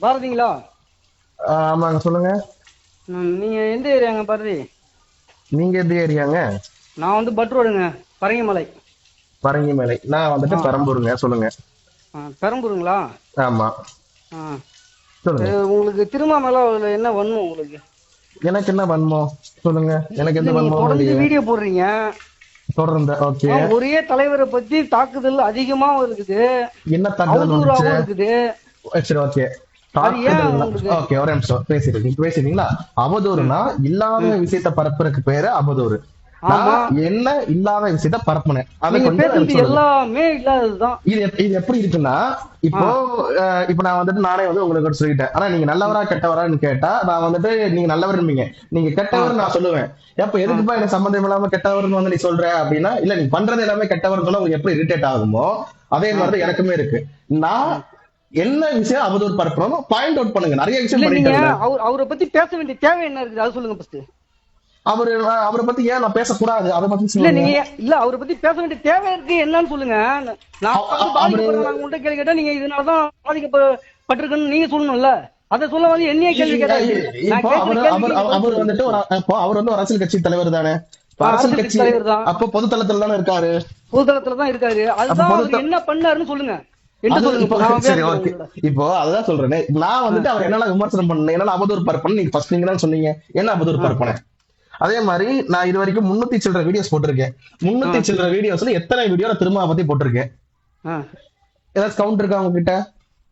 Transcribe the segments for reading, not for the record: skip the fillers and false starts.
பாரதிங்களா? ஆமாங்க, சொல்லுங்க. நீங்க எந்த ஏரியாங்க பாரதி? நீங்க எந்த ஏரியாங்க? நான் வந்து பட் ரோடுங்க, பரங்கிமலை. பரங்கிமலை. நான் வந்துட்டு ஆ பெரம்பூருங்க. சொல்லுங்க. பெரம்பூருங்களா? ஆமா, ஆ சொல்லுங்க. உங்களுக்கு திருமாமலை என்ன வன்மம் உங்களுக்கு? எனக்கு என்ன வன்மம்? சொல்லுங்க. எனக்கு இல்ல எந்த நீங்க வன்மமும் தொடர்ந்து இல்லையே. வீடியோ போடுறீங்க. தொடர்ந்து ஓகே. ஒரே தலைவரை பத்தி தாக்குதல் அதிகமாவும் இருக்குது, என்ன தாக்குதல் வந்துச்சு? அவதூறாவும் இருக்குது. சரி, ஓகே. அது ஏன் தாக்குதல். உங்களுக்கு? ஓகே, ஒரே நிமிஷம் பேசிட்டீங்களா? ம், அவதூறுனா இல்லாத ம். விஷயத்த பரப்புறதுக்கு பேரு அவதூறு. ஆமா, நான் என்ன இல்லாத விஷயத்த பரப்புனேன், அதை நீங்க கொஞ்சம் பேசுறது எனக்கு சொல்லுங்க. எல்லாமே இல்லாததுதான். இது எப்படி இருக்குன்னா, ஆ இப்போ இப்ப நான் வந்துட்டு நானே வந்து உங்களுக்கு சொல்லிட்டேன். ஆனா நீங்க நல்லவரா கெட்டவரான்னு கேட்டா, நான் வந்துட்டு நீங்க நல்லவர்ன்பீங்க, நீங்க ஆ கெட்டவர் நான் சொல்லுவேன். எப்ப ஆ எதுக்குப்பா எனக்கு சம்பந்தம் இல்லாம கெட்டவர்னு வந்து நீ சொல்ற அப்படின்னா, இல்ல நீ பண்றது எல்லாமே கெட்டவர்னு சொன்னா உங்களுக்கு எப்படி இரிட்டேட் ஆகுமோ அதே ஆ மாதிரிதான் எனக்குமே இருக்கு. நான் ம். என்ன விஷயம் அவதூறு பரப்புறோம் பாயிண்ட் அவுட் பண்ணுங்க. நிறைய இல்ல விஷயம் நீங்க பண்ணிட்டேன்ல. அவரை பத்தி பேச வேண்டிய தேவை என்ன இருக்குது அது சொல்லுங்க ஃபர்ஸ்ட். அவரு அவரை பத்தி ஏன் நான் பேசக்கூடாது, அதை பத்தி இல்ல சொல்லுங்க. நீங்க இல்ல அவரை பத்தி பேச வேண்டிய தேவை இருக்கு என்னன்னு சொல்லுங்க. நான் வந்து அவரு பாதிக்கப்படுறேன், நாங்க உங்கள்கிட்ட கேள்வி கேட்டா நீங்க இதனாலதான் பாதிக்கப்பட்டிருக்குன்னு நீங்க சொல்லணும்ல. அதை சொல்ல வந்து என்னைய கேள்வி கேட்டா எப்படி? நான் இப்போ கேட்கிற அவர் அவர் கேள்விக்கு நீங்க பதில் அவர் சொல்லுங்க வந்துட்டு first. இப்போ அவர் வந்து ஒரு அரசியல் கட்சி தலைவர் தானே. இப்ப அரசியல் அரசியல் கட்சி கட்சி தலைவர் தான், அப்போ பொதுத்தளத்துல தானே இருக்காரு. பொதுதளத்துல தான் இருக்காரு. அப்ப அதுதான் அவர் பொதுத்த என்ன பண்ணாருன்னு சொல்லுங்க, என்ன அது சொல்லுங்க. இப்போ இப்ப நான் சரி, ஓகே. வேணுங்களோட. இப்போ அதுதான் சொல்றேனே, நான் ஆ, வந்துட்டு அவர் என்னெல்லாம் விமர்சனம் பண்ணேன், என்னெல்லாம் அவதூறு பரப்புன்னு நீங்க ஃபர்ஸ்ட் நீங்க தான் சொன்னீங்க. என்ன அவதூறு ஆ, பரப்புனேன்? அதே மாதிரி நான் இது வரைக்கும் 300 சில்லற வீடியோஸ் போட்டிருக்கேன். ஆ, 300 சில்லற வீடியோஸ்ல எத்தனை வீடியோ நான் திரும்ப பத்தி போட்டிருக்கேன்? ஆ. ஏதாச்சும் கவுண்ட் இருக்கா உங்ககிட்ட?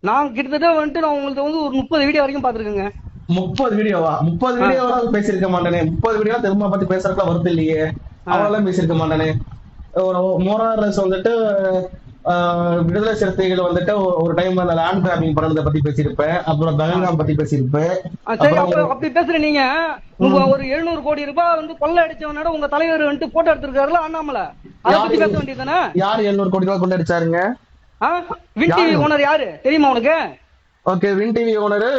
நான் கிட்டத்தட்ட வந்துட்டு நான் உங்களுக்கு வந்து ஒரு 30 வீடியோ வரைக்கும் பாத்துருக்கேங்க. 30 வீடியோவா? 30 ஆ, வீடியோவா பேசியிருக்க மாட்டேனே. 30 வீடியோ திரும்ப பத்தி பேசுறதுக்குலாம் வருது இல்லையே. ஆ. அவ்வளவு பேசியிருக்க மாட்டானே. ஒரு மோரார்லஸ் வந்துட்டு விடுதலை சிறுத்தைகள் வந்துட்டு ஒரு டைம் அந்த லேண்ட் கிராபிங் பண்ணதை பத்தி பேசியிருப்பேன். அப்புறம் ஆ. பகல்காம் பத்தி பேசியிருப்பேன். சரி, அப்புறம் அப்ப அப்படி பேசுற நீங்க, உங்க ம், ஒரு 700 கோடி ரூபாய் வந்து கொள்ளை அடிச்சவனோட உங்க தலைவர் வந்துட்டு போட்டோ எடுத்திருக்காருல அண்ணாமலை, அதை யாரு பத்தி பேச வேண்டியதுதானே? யாரு 700 கோடி ரூபாய் கொள்ளடிச்சாருங்க? ஆ? வின் டிவி யாரு? ஓனர் யாரு தெரியுமா உனக்கு? Okay, win TV owner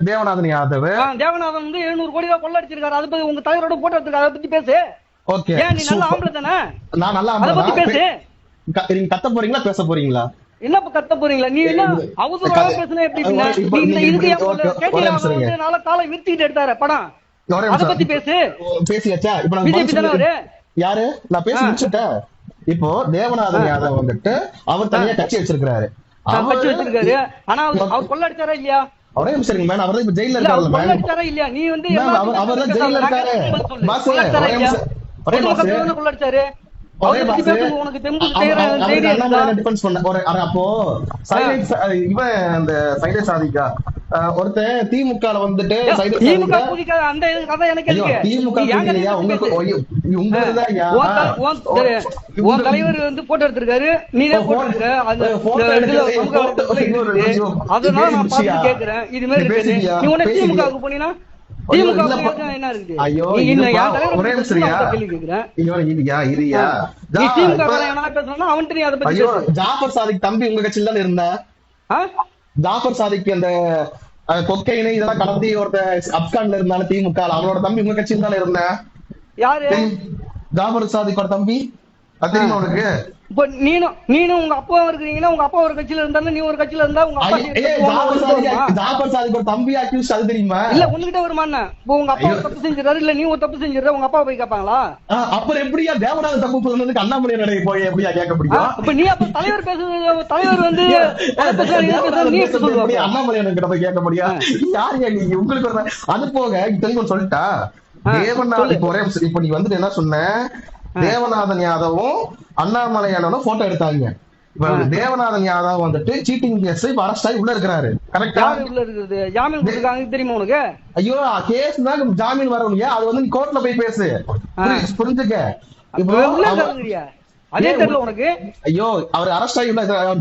Devanathan Yadav. Devanathan வந்து 700 கோடி ரூபாய் கொள்ளை அடிச்சிருக்காரு, அதை பத்தி உங்க தலைவரோட போட்டோ எடுத்திருக்காரு, அதை பத்தி பேசு. ஓகே, ஏன் நீ நல்ல சூப்பர். ஆம்பளை தானே? நான் நல்லா அதை பத்தி ஆம்பளதான். பேசு. நீங்க கத்த போறீங்களா பேச போறீங்களா? என்ன இப்ப கத்த போறீங்களா? நீ என்ன அவதூறா பேசுனா எப்படி இருக்குங்க? இப்போ நீ இந்த நீங்க இதுக்கு இப்படி என் ஓகே, கேட்டி ஒரே ராகவன் நிமிஷம் இருங்க. வந்து நாளை காலை விருத்திட்டு எடுத்தாரு படம், ஒரே அதை நிமிஷம். பத்தி இப்போ பேசு. பேசியாச்சா? இப்ப நாங்க பதில் பிஜேபி தானே சொல்லி அவரு? யாரு? நான் பேசி ஆ, முடிச்சுட்டேன். இப்போ ஆ, தேவநாதன் யாதவ் வந்துட்டு அவர் ஆ. தனியா கட்சி வச்சிருக்கிறாரு. கட்சி அவரு வச்சிருக்காரு. ஆனா அவர் கொள்ளை அடிச்சாரா இல்லையா? ஒரே நிமிஷம் இருங்க மேன். அவர் தான் இப்ப ஜெயில இல்ல அவர் இருக்காருல்ல கொள்ளை மேன். அடிச்சாரா இல்லையா? நீ வந்து மேம் எல்லாத்தையும் அவர் தான் பேசாத. ஜெயில நான் இருக்காரு. கேட்கறதுக்கு பதில் சொல்லு. பாஸ் கொள்ளை அடிச்சாரா ஒரே இல்லையா? நிமிஷம். ஒரே பாஸ். பொதுமக்கள் தானே கொள்ளை அடிச்சாரு. ஒரே அவரை பத்தி பாஸ். பேசுங்க, உனக்கு தெம்பு அவருக்கு தைரியம் இருந்தா. அண்ணாமலை டிஃபென்ஸ் பண்ண அப்போ ஆ. சைலேட் இவன் அந்த சைலேட் சாதிக்கா ஒருத்தன் திமுகல வந்துட்டு சைலேட் திமுக சாதிக்கா. பூஜிக்காத அந்த கதை எனக்கு ஐயோ, எதுக்கு? திமுக நீ என் இல்லையா கதையை பத்தி உங்களுக்கு? பேசு. ஐயோ, உங்களுதான் ஐயா. உன் தலைவர் வந்து போட்டோ எடுத்திருக்காரு, நீதான் போட்டோ எடுக்கிற அந்த போட்டோ இதுல எடுக்கிறது சமூக வலைதளத்துல இருக்குது. அதனால நான் பார்த்து கேட்கிறேன், இது மாதிரி இருக்கு. நீ உடனே திமுகவுக்கு போனீங்கன்னா திமுக என்ன இருக்குது? ஐயோ, நீ இன்னும் இதுப்பா, என் தலைவர் ஒரே பத்தி நிமிஷம் பேசுனா இருயா. அவன்கிட்ட கேள்வி கேட்கிறேன். இரியா இரியா. நீ திமுக என்ன பேசுனா அவன்கிட்ட நீ அதை பத்தி ஐயோ, பேசு. ஜாஃபர் சாதிக் தம்பி உங்க கட்சியில தானே இருந்தா? ஆ? ஜாஃபர் சாதிக் அந்த கொக்கைனை இதெல்லாம் கடத்தி ஒருத்த அப்கான்ல இருந்தாலும் திமுக அவனோட தம்பி உங்க கட்சியில தானே இருந்தேன். யாரு? ஜாஃபர் சாதிக்கோட தம்பி, அது தெரியுமா உனக்கு? இப்ப நீனும் உங்க அப்பா இருக்கிறீங்கன்னா, உங்க அப்பா ஒரு கட்சியில இருந்தாலும் நீ ஒரு கட்சியில இருந்தா உங்க அப்பா ஜாஃபர் சாதிக் ஒரு தம்பி அக்யூஸ், அது தெரியுமா? இல்ல உங்ககிட்ட வருமா? இப்போ உங்க அப்பா ஒரு தப்பு செஞ்சிடறாரு, இல்ல நீ ஒரு தப்பு செஞ்சிடற, உங்க அப்பா போய் கேட்பாங்களா? அப்புறம் எப்படியா தேவநாத தப்பு சொன்னதுக்கு அண்ணாமலை நடை போய் எப்படியா கேட்க முடியும்? இப்ப நீ அப்ப தலைவர் பேசுறது, தலைவர் வந்து நீ சொல்லுவா அண்ணாமலை கிட்ட போய் கேட்க முடியும்? யாரு நீ? உங்களுக்கு ஒரு அது போக தெரியும் சொல்லிட்டா தேவநாதன். இப்போ ஒரே இப்ப நீ வந்துட்டு என்ன சொன்ன? தேவநாதன் யாதவும் அண்ணாமலையானவனும் போட்டோ எடுத்தாங்க. இப்ப தேவநாதன் யாதவ் வந்துட்டு சீட்டிங் கேஸ் இப்ப அரெஸ்ட் ஆகி உள்ள இருக்கிறாரு. கரெக்டா? உள்ள இருக்குது, ஜாமீன் கொடுத்துருக்காங்க தெரியுமா உனக்கு? ஐயோ, கேஸ் தான் ஜாமீன் வரணும். அது வந்து நீ கோர்ட்ல போய் பேசு, புரிஞ்சுக்க. இப்போ அதே தெரியல உனக்கு? ஐயோ, அவர் அரெஸ்ட் ஆகி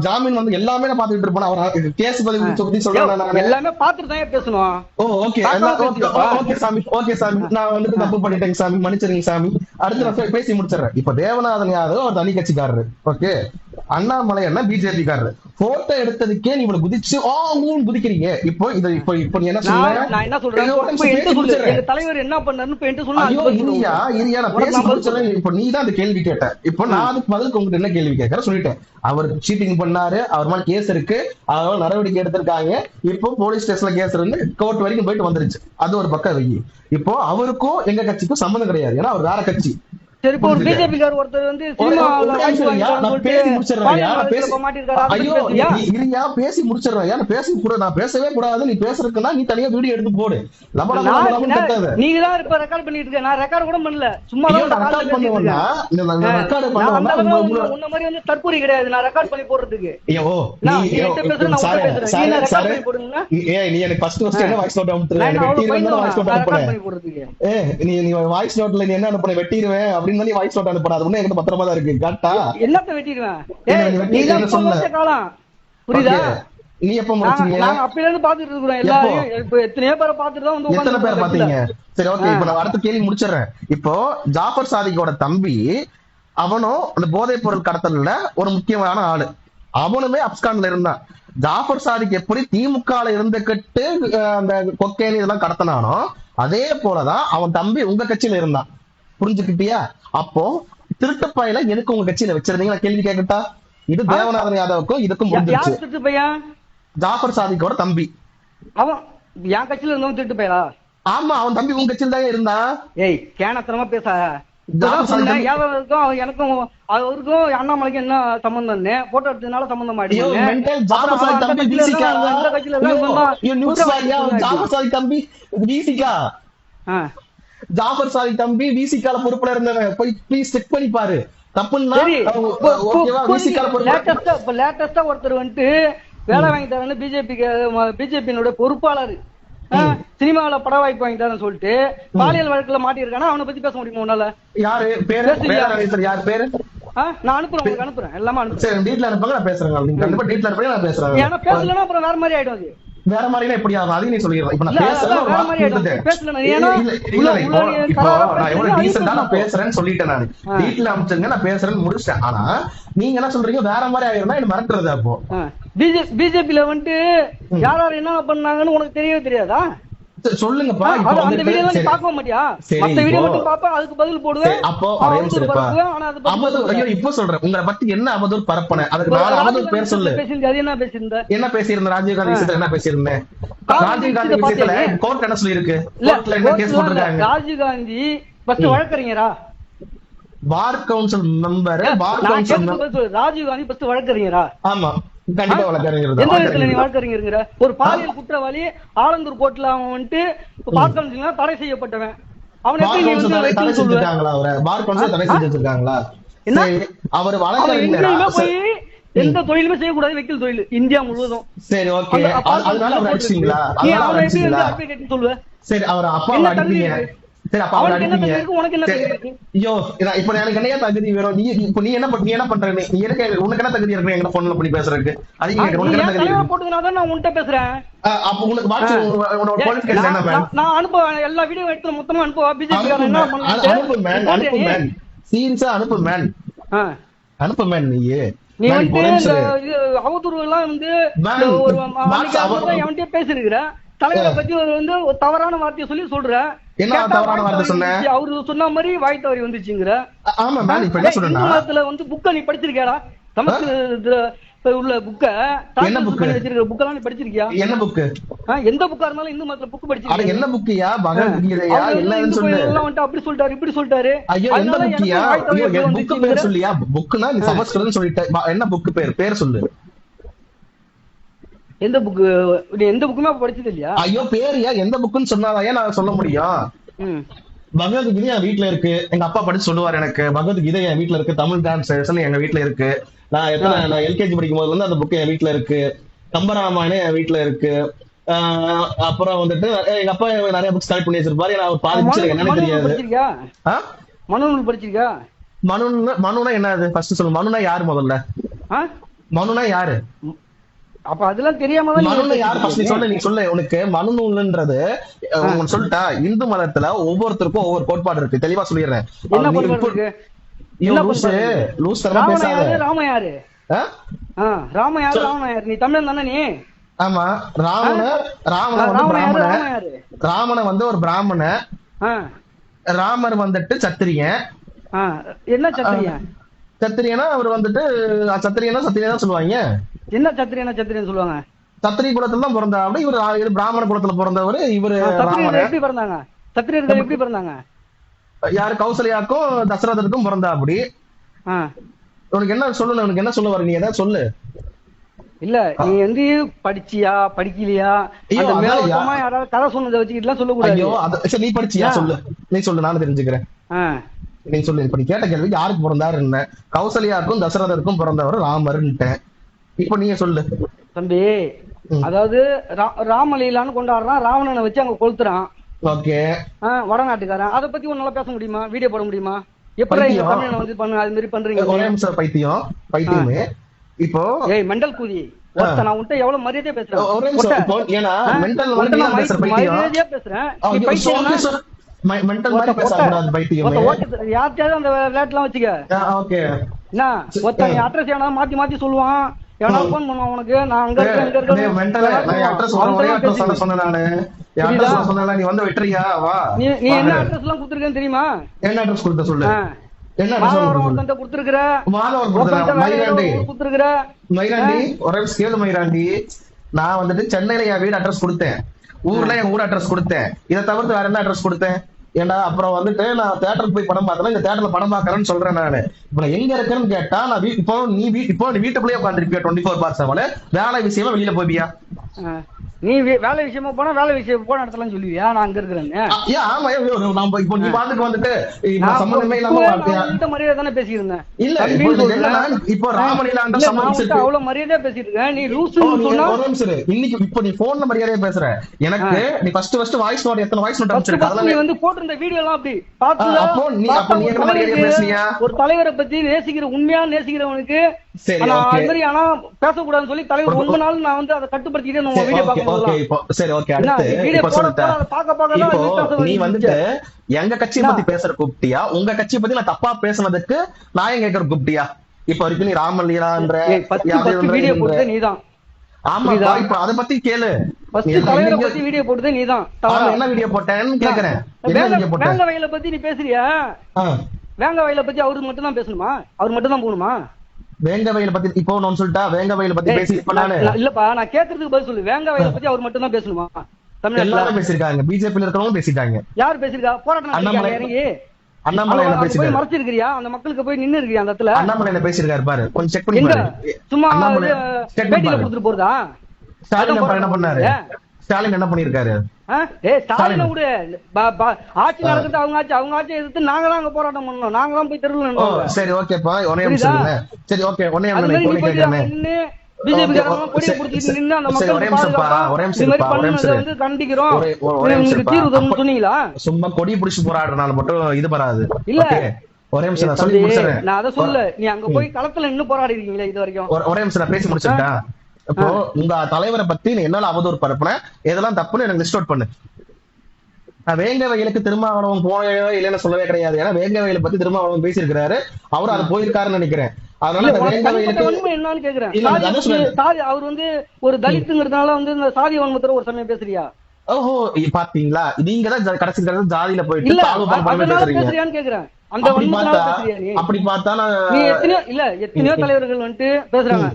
ஜாமீன் வந்து எல்லாமே நான் பாத்துக்கிட்டு இருப்பேன். அவர் கேஸ் பத்தி சொல்றேன் எல்லாமே பாத்துட்டு தான் பேசணும். ஓகே சாமி, ஓகே சாமி, நான் வந்துட்டு தப்பு பண்ணிட்டேங்க சாமி, மன்னிச்சிருங்க சாமி. அடுத்து நான் பேசி முடிச்சிடறேன். இப்ப தேவநாதன் யாதவ் அவர் தனி கட்சிக்காரரு. ஓகே, அண்ணாமலை என்ன பிஜேபி காரரு போட்டோ எடுத்ததுக்கே நீ இவ்வளவு குதிச்சு குதிக்கிறீங்க. இப்போ இதை இப்போ நீ என்ன சொல்ற? நான் என்ன சொல்றேன், எங்க தலைவர் என்ன பண்ணாருன்னு சொன்னா நான் பேசி முடிச்சேன். இப்போ நீ தான் அந்த கேள்வி கேட்ட. இப்போ நான் அதுக்கு பதிலுக்கு உங்ககிட்ட என்ன கேள்வி கேட்கறேன் சொல்லிட்டேன். அவர் சீட்டிங் பண்ணாரு, அவர் மேல கேஸ் இருக்கு, அதனால நடவடிக்கை எடுத்திருக்காங்க. இப்போ போலீஸ் ஸ்டேஷன்ல கேஸ் இருந்து கோர்ட் வரைக்கும் போயிட்டு வந்துருச்சு. அது ஒரு பக்கம் வை. இப்போ அவருக்கும் எங்க கட்சிக்கும் சம்பந்தம் கிடையாது, ஏன்னா அவர் வேற கட்சி. சரி, இப்போ பிஜேபி கார் ஒருத்தர் வந்து பேசி முடிச்சிடறேன். நான் பேசவே கூடாது, நீ பேசுறதுன்னா நீ தனியா வீடியோ எடுத்து போடு. நீங்க தான் இப்ப ரெக்கார்ட் பண்ணிட்டு இருக்க, நான் ரெக்கார்ட் கூட பண்ணல, சும்மா ரெக்கார்ட் பண்ணுவேன்னா உன்ன மாதிரி வந்து தற்பூரி கிடையாது நான் ரெக்கார்ட் பண்ணி போடுறதுக்கு. நீ எனக்கு ஃபர்ஸ்ட் என்ன வாய்ஸ் நோட் வாய்ஸ் நோட்ல நீ என்ன அனுப்புன வெட்டிடுவேன் அப்படின்னு வாய்ஸ் நோட் அனுப்புற. அது என்கிட்ட பத்திரமா தான் இருக்கு. கரெக்ட்டா? என்னத்த வெட்டிடுவேன்? புரியுதா? நீ எப்ப முடிச்சீங்க? நான் அப்பையில இருந்து பாத்துட்டு இருக்கேன். எல்லாரும் இப்ப எத்தனை பேரை பாத்துட்டு தான் வந்து எத்தனை பேர் பாத்தீங்க? சரி, ஓகே. இப்போ நான் அடுத்த கேள்வி முடிச்சிடுறேன். இப்போ ஜாஃபர் சாதிக்கோட தம்பி அவனும் அந்த போதைப் பொருள் கடத்தல்ல ஒரு முக்கியமான ஆளு. அவனுமே அப்ஸ்கான்ல இருந்தான். ஜாஃபர் சாதிக் எப்படி திமுகல இருந்துகிட்டு அந்த கொக்கைன் இதெல்லாம் கடத்தினானோ அதே போலதான் அவன் தம்பி உங்க கட்சியில இருந்தான். புரிஞ்சுக்கிட்டியா? அப்போ திருட்டுப்பையில எதுக்கு உங்க கட்சியில வச்சிருந்தீங்க கேள்வி கேட்கட்டா? இது தேவநாதன் யாதவுக்கும் இதுக்கும் முடிஞ்சிருச்சு. ஜாஃபர் சாதிக்கோட தம்பி அவன் என் கட்சியில இருந்தவன் திருட்டு பையலா? ஆமா, அவன் தம்பி உங்க கட்சியில தான் இருந்தான். ஏய், கேனத்தனமா பேச. எனக்கும் அவருக்கும் அண்ணாமலைக்கும் என்ன சம்பந்தம்? போட்டோ எடுத்ததுனால சம்பந்தம் ஜாஃபர் சாதிக் தம்பி விசிகால பொறுப்புல இருந்தவன். போய் ப்ளீஸ் செக் பண்ணி பாரு. தப்புன்னா லேட்டஸ்டா ஒருத்தர் வந்துட்டு வேலை வாங்கி தரேன்னு பிஜேபியினுடைய பொறுப்பாளர் சினிமாவில பட வாய்ப்பு வாங்கி தரேன்னு சொல்லிட்டு பாலியல் வழக்குல மாட்டிருக்கானா? அவனை பத்தி பேச முடியுமா உன்னால? யாரு பேரு? யார் பேரு? நான் அனுப்புறேன், உங்களுக்கு அனுப்புறேன், எல்லாமே அனுப்புறேன். டீட்ல அனுப்புங்க, நான் பேசுறேன். நீங்க கண்டிப்பா டீட்ல அனுப்புங்க, நான் பேசுறேன். ஏன்னா பேசலன்னா அப்புறம் வேற மாதிரி ஆயிடும். அது வேற மாதிரினா எப்படி ஆகும்? அதையும் நீ சொல்லிடுற. இப்ப நான் பேசுறேன், நான் பேசுறேன்னு சொல்லிட்டேன். நான் வீட்டுல அனுப்பிச்சுங்க, நான் பேசுறேன்னு முடிச்சிட்டேன். ஆனா நீங்க என்ன சொல்றீங்க? வேற மாதிரி ஆயிருந்தா என்ன மிரட்டுறது? அப்போ பிஜேபியில வந்துட்டு யார் யார் என்ன பண்ணாங்கன்னு உனக்கு தெரியவே தெரியாதா? சொல்லுங்கப்பா. அந்த வீடியோ நீ பார்க்க மாட்டியா? மத்த வீடியோ மட்டும் பாப்பா, அதுக்கு பதில் போடுவேன். அப்போ இப்போ சொல்றேன், உங்களை பத்தி என்ன அவதூறு பரப்பன, அதுக்கு நாலு அவதூறு பேர் சொல்லு. என்ன பேசியிருந்த? ராஜீவ் காந்தி விஷயத்துல என்ன பேசியிருந்தேன்? ராஜீவ் காந்தி விஷயத்துல கோர்ட் என்ன சொல்லி இருக்கு? கோர்ட்ல என்ன கேஸ் போட்டிருக்காங்க? ராஜீவ் காந்தி ஃபர்ஸ்ட் வழக்கறிஞரா? Bar council member. Bar council Rajiv Gandhi first வழக்கறிஞரா? ஆமா, கண்டிப்பா வழக்கறிஞர். எந்த விதத்துல நீ வழக்கறிஞருங்கிற? ஒரு பாலியல் குற்றவாளி ஆலந்தூர் கோர்ட்ல அவன் வந்துட்டு பார் கவுன்சில் தடை செய்யப்பட்டவன். அவன் எப்படி நீ வந்து தடை செஞ்சுட்டாங்களா? அவரை பார் கவுன்சில் தடை செஞ்சிருக்காங்களா? அவர் வழக்கறிஞரா? போய் எந்த தொழிலுமே செய்யக்கூடாது, வக்கீல் தொழில் இந்தியா முழுவதும். சரி, ஓகே. அதனால அவர் அடிச்சீங்களா? சொல்லுவேன். சரி, அவர் அப்பா அடிப்பீங்க. சரி, அப்ப அவர் அடிப்பீங்க. ஐயோ, இப்ப எனக்கு என்ன தகுதி வேணும்? நீ என்ன பண்ற? நீ உனக்கு என்ன தகுதி இருக்கு எங்க போன்ல பண்ணி பேசுறதுக்கு? அது உனக்கு என்ன தகுதி போட்டுதான் நான் உன்கிட்ட பேசுறேன். அப்ப உனக்கு குவாலிஃபிகேஷன் என்ன மேன்? நான் அனுப்புவேன், எல்லா வீடியோ எடுத்து மொத்தமா அனுப்புவா. பிஜேபி அனுப்பு மேன், அனுப்பு மேன், சீரியஸா அனுப்பு மேன், அனுப்பு மேன். நீ வந்து அவதூறு எல்லாம் வந்து எவன்கிட்ட பேசிருக்கிற தலைவரை பத்தி வந்து ஒரு தவறான வார்த்தையை சொல்லி சொல்ற. என்ன தவறான வார்த்தை சொன்ன? அவரு சொன்ன மாதிரி வாய் தவறி வந்துச்சுங்கிற. ஆமா மேன், இப்ப என்ன சொல்றேன்னா வந்து புக்க நீ படிச்சிருக்கியாடா? சமஸ்கிருதத்துல உள்ள புக்க, என்ன புக் வச்சிருக்க புக்கெல்லாம் நீ படிச்சிருக்கியா? என்ன புக்? எந்த புக்கா இருந்தாலும் இந்து மதத்துல புக் படிச்சிருக்கியா? என்ன புக்கியா? பகவத்கீதையா? என்னன்னு சொல்லு. எல்லாம் வந்து அப்படி சொல்லிட்டாரு, இப்படி சொல்லிட்டாரு. ஐயோ, எந்த புக்கியா? புக் பேர் சொல்லியா? புக்னா நீ சமஸ்கிருதம் சொல்லிட்ட. என்ன புக் பேர் சொல்லு. எந்த புக்கு? எந்த புக்குமே படிச்சது இல்லையா? ஐயோ, பேரியா? எந்த புக்குன்னு சொன்னாதான் நான் சொல்ல முடியும். பகவத்கீதை என் வீட்டுல இருக்கு, எங்க அப்பா படிச்சு சொல்லுவாரு எனக்கு. பகவத்கீதை என் வீட்டுல இருக்கு, தமிழ் டிரான்ஸ்லேஷன் எங்க வீட்டுல இருக்கு. நான் எல்கேஜி படிக்கும் போதுல இருந்து அந்த புக் என் வீட்டுல இருக்கு. கம்பராமாயணம் என் வீட்டுல இருக்கு. அப்புறம் வந்துட்டு எங்க அப்பா நிறைய புக்ஸ் கலெக்ட் பண்ணி வச்சிருப்பாரு. நான் பாதிச்சு என்னன்னு தெரியாது. மனு படிச்சிருக்கா? மனுனா என்னது ஃபர்ஸ்ட் சொல்லு. மனுனா யாரு முதல்ல? மனுனா யாரு? அப்ப அதெல்லாம் தெரியாம நீ சொல்லு. உனக்கு மனு நூல்ன்றது சொல்லிட்டா, இந்து மதத்துல ஒவ்வொருத்தருக்கும் ஒவ்வொரு கோட்பாடு இருக்கு. தெளிவா சொல்லிடுறேன். ராம யாரு? ஆ? ராம யாரு ராவணன் யாரு? நீ தமிழன் தானே நீ? ஆமா. ராவண ராவண வந்து ராவண யாரு பிராமண, ராவண யாரு? ராமன வந்து ஒரு பிராமண, ஆ, ராமர் வந்துட்டு சத்திரியன். ஆ, என்ன சத்திரியன்? சத்திரியனா அவர் வந்துட்டு சத்திரியனா சத்திரியனா சொல்லுவாங்க. என்ன சத்திரியனா சத்திரியன் சொல்லுவாங்க? சத்திரிய குலத்துல தான் பிறந்தாரு இவர். இவர் பிராமண குலத்துல பிறந்தவர் இவரு. சத்திரியர்கள் ராமர் எப்படி பிறந்தாங்க? சத்திரியர்கள் எப்படி பிறந்தாங்க? யாரு? கௌசல்யாக்கும் தசரதருக்கும் பிறந்தா. அப்படி ஆ, உனக்கு என்ன சொல்லணும்? உனக்கு என்ன சொல்ல வர? நீ ஏதாவது சொல்லு. இல்ல நீ வந்து படிச்சியா படிக்கலையா ஐயோ, அந்த அதான் மேலோட்டமா யாராவது கதை சொன்னதை வச்சுக்கிட்டுலாம் சொல்லக்கூடாது. ஐயோ, சரி, நீ படிச்சியா? சொல்லு, நீ சொல்லு, நானும் தெரிஞ்சுக்கிறேன். ஆ, நீ சொல்லு. இப்ப நீ கேட்ட கேள்வி யாருக்கு பிறந்தாரு என்ன? கௌசல்யாக்கும் தசரதருக்கும் பிறந்தவர் ராமர்ன்ட்டேன். இப்ப நீங்க சொல்லு தம்பி. அதாவது ராமலீலான்னு கொண்டாடுறான், ராவணனை வச்சு அங்க கொளுத்துறான். ஓகே. வடநாட்டுக்காரன். அதை பத்தி உன்னால பேச முடியுமா? வீடியோ போட முடியுமா? எப்படி எங்க தமிழனை வந்து பண்ணு அது மாதிரி பண்றீங்க? ஒரே நிமிஷம். பைத்தியமே இப்போ ஏய் மெண்டல் கூதி, நான் உன்கிட்ட எவ்வளவு மரியாதையா பேசுறேன். ஒரே நிமிஷம். இப்போ ஏன்னா மென்டல் வந்து நீ பேசுற பைத்தியம். மரியாதையா பேசுறேன். நீ பைத்தியம் மென்டல் மாதிரி பேசக்கூடாது பைத்தியமே. யார்கிட்டயாவது அந்த விளையாட்டுலாம் வச்சுக்க. ஓகே. என்ன ஒருத்தன் அட்ரஸ் ஏன்னா மாத்தி மாத்தி சொல்லுவான். எவனா போன் பண்ணுவான் உனக்கு, நான் அங்க இருக்கேன் இங்க இருக்கேன். மென்டல் அட்ரஸ் சொன்னேன் நானு. அட்ரஸ் சொன்னேன், நீ வந்து வெட்டறியா? வா. நீ என்ன அட்ரஸ் எல்லாம் கொடுத்துருக்கேன்னு தெரியுமா? என்ன அட்ரஸ் கொடுத்த சொல்லு. என்ன மாதவரம் கொடுத்துருக்கிற, மயிராண்டி ஒரே ஸ்கேல். மயிராண்டி நான் வந்துட்டு சென்னையில என் வீடு அட்ரஸ் கொடுத்தேன், ஊர்ல என் ஊர் அட்ரஸ் கொடுத்தேன். இதை தவிர்த்து வேற என்ன அட்ரஸ் கொடுத்தேன்? ஏண்டா அப்புறம் வந்துட்டு நான் தியேட்டருக்கு போய் படம் பார்த்தேன், இந்த தியேட்டர்ல படம் பாக்குறேன்னு சொல்றேன் நானு. இப்ப நான் எங்க இருக்கேன்னு கேட்டா நான் இப்போ நீ வீட்டுக்குள்ளேயே உட்காந்துருப்பியா 24/7? வேலை விஷயமா வெளியில போவியா? நீ வேலை விஷயமா போனா வேலை விஷயம் போன இடத்துல சொல்லுவியா நான் அங்க இருக்கிறேன்னு? ஆமா. நம்ம இப்போ நீ பாட்டுக்கு வந்துட்டு சம்பந்தமே இல்லாம மரியாதை தானே பேசியிருந்தேன். இல்ல இப்போ ராமலீலான்ற சம்பந்தம் அவ்வளவு மரியாதையா பேசிட்டு இருக்க. நீ லூசுன்னு சொன்னா இன்னைக்கு இப்போ நீ போன்ல மரியாதையா பேசுற. எனக்கு நீ ஃபர்ஸ்ட் வாய்ஸ் நோட் எத்தனை வாய்ஸ் நோட் அனுப்பிச்சிருக்க? அதெல்லாம் நீ வந்து போட்டிருந்த வீடியோ எல்லாம் அப்படி அப்போ நீ என்ன மரியாதையா பேசுனியா? ஒரு தலைவரை பத்தி நேசிக்கிற, உண்மையா நேசிக்கிறவனுக்கு சரி ஆனா பேசக்கூடாதுன்னு சொல்லி தலைவர் ரொம்ப நாள் நான் வந்து அதை கட்டுப்படுத்திட்டே நம்ம வீடியோ சரி ஓகே. அடுத்து இப்ப சொல்லிட்டேன். நீ வந்துட்டு எங்க கட்சியை பத்தி பேசுற கூப்பிட்டியா? உங்க கட்சியை பத்தி நான் தப்பா பேசுனதுக்கு நான் ஏன் கேட்கற கூப்பிட்டியா? இப்ப வரைக்கும் நீ ராமலீலான்ற வீடியோ போட்டதே நீதான். ஆமா, இப்ப அத பத்தி கேளு. வீடியோ போட்டதே நீதான். என்ன வீடியோ போட்டேன்னு கேக்குறேன். வேங்க வயலை பத்தி நீ பேசுறியா? வேங்க வயலை பத்தி அவருக்கு மட்டும் தான் பேசணுமா? அவர் மட்டும் தான் போகணுமா? வேங்க வயலை பத்தி இப்போ நான் சொல்லிட்டா வேங்க வயலை பத்தி பேசி இல்லப்பா, நான் கேக்குறதுக்கு பதில் சொல்லு. வேங்க வயலை பத்தி அவர் மட்டும் தான் பேசணுமா? தமிழ்நாட்டுல பேசிருக்காங்க, பிஜேபி இருக்கிறவங்க பேசிட்டாங்க. யார் பேசிருக்கா? போராட்டம் இறங்கி அண்ணாமலை என்ன பேசிருக்காரு? மறைச்சிருக்கியா? அந்த மக்களுக்கு போய் நின்னு இருக்கியா அந்த இடத்துல? அண்ணாமலை என்ன பேசிருக்காரு பாரு, கொஞ்சம் செக் பண்ணி பாரு. சும்மா பேட்டியில கொடுத்துட்டு போறதா? ஸ்டாலின் என்ன பண்ணாரு? ஸ்டாலின் என்ன பண்ணிருக்காரு? ஸ்டாலின் விடு. ஆட்சி நடக்குது, அவங்க ஆட்சி எதிர்த்து நாங்க தான் அங்க போராட்டம் பண்ணோம். நாங்க தான் போய் தெருவில் நின்னோம். சரி ஓகேப்பா, ஒரே நிமிஷம். சரி ஓகே, ஒரே நிமிஷம். பிஜேபி கொடியை பிடிச்சிட்டு நின்று அந்த மக்கள் கண்டிக்கிறோம். தீர்வு தரும் சொன்னீங்களா? சும்மா கொடி பிடிச்சு போராடுறதுனால மட்டும் இது வராது. இல்ல ஒரே நிமிஷம் நான் சொல்லி முடிச்சிடுறேன். நான் அதை சொல்ல, நீ அங்க போய் களத்துல நின்னு போராடி இருக்கீங்களா இது வரைக்கும்? ஒரே நிமிஷம் நான் பேசி முடிச்சிட்டேன். இப்போ உங்க தலைவரை பத்தி நீ என்னால அவதூறு பரப்புனேன், எதெல்லாம் தப்புன்னு எனக்கு லிஸ்ட் அவுட் பண்ணு. நான் வேங்க வயலுக்கு திருமாவளவன் போனோ இல்லைன்னு சொல்லவே கிடையாது. ஏன்னா வேங்க வயலை பத்தி திருமாவளவன் பேசியிருக்கிறாரு, அவரு அது போயிருக்காருன்னு நினைக்கிறேன். அதனால வேங்க வயலுக்கு என்னன்னு கேக்குறேன். அவர் வந்து ஒரு தலித்துங்கிறதுனால வந்து இந்த சாதி வன்மத்துல ஒரு சமயம் பேசுறியா? ஓஹோ, பாத்தீங்களா, நீங்க தான் கடைசி ஜாதியில போயிட்டு பேசுறியான்னு கேக்குறேன். அப்படி பார்த்தா நீ எத்தனையோ தலைவர்கள் வந்துட்டு பேசுறாங்க.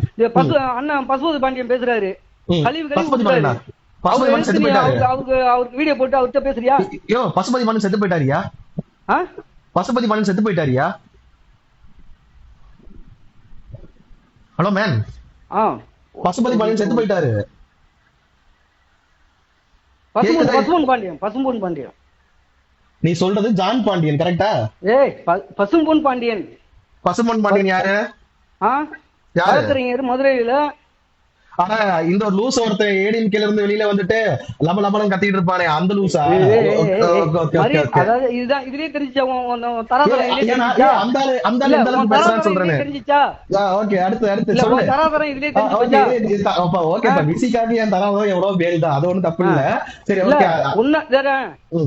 அண்ணன் பசுபதி பாண்டியன் பேசுறாரு, அவருக்கு வீடியோ போட்டு அவர்கிட்ட பேசுறியா? பசுபதி பாண்டியன் செத்து போயிட்டாரியா? பசுபதி பாண்டியன் செத்து போயிட்டாரியா? ஹலோ மேன், பசுபதி பாண்டியன் செத்து போயிட்டாரு. பசும்பொன் பாண்டியன் நீ சொல்றது ஜான் பாண்டியன் கரெக்டா? பசும்பொன் பாண்டியன். பசும்பொன் பாண்டியன் யாரு? யாரு? மதுரையில. ஆனா இந்த ஒரு லூஸ் ஒருத்தன் ஏடிஎம்கேல இருந்து வெளியில வந்துட்டு லபலபலம் கத்திட்டு இருப்பானே, அந்த லூசா? இதுதான் இதுலயே தெரிஞ்சுச்சா? தப்பு இல்ல. சரி ஓகே,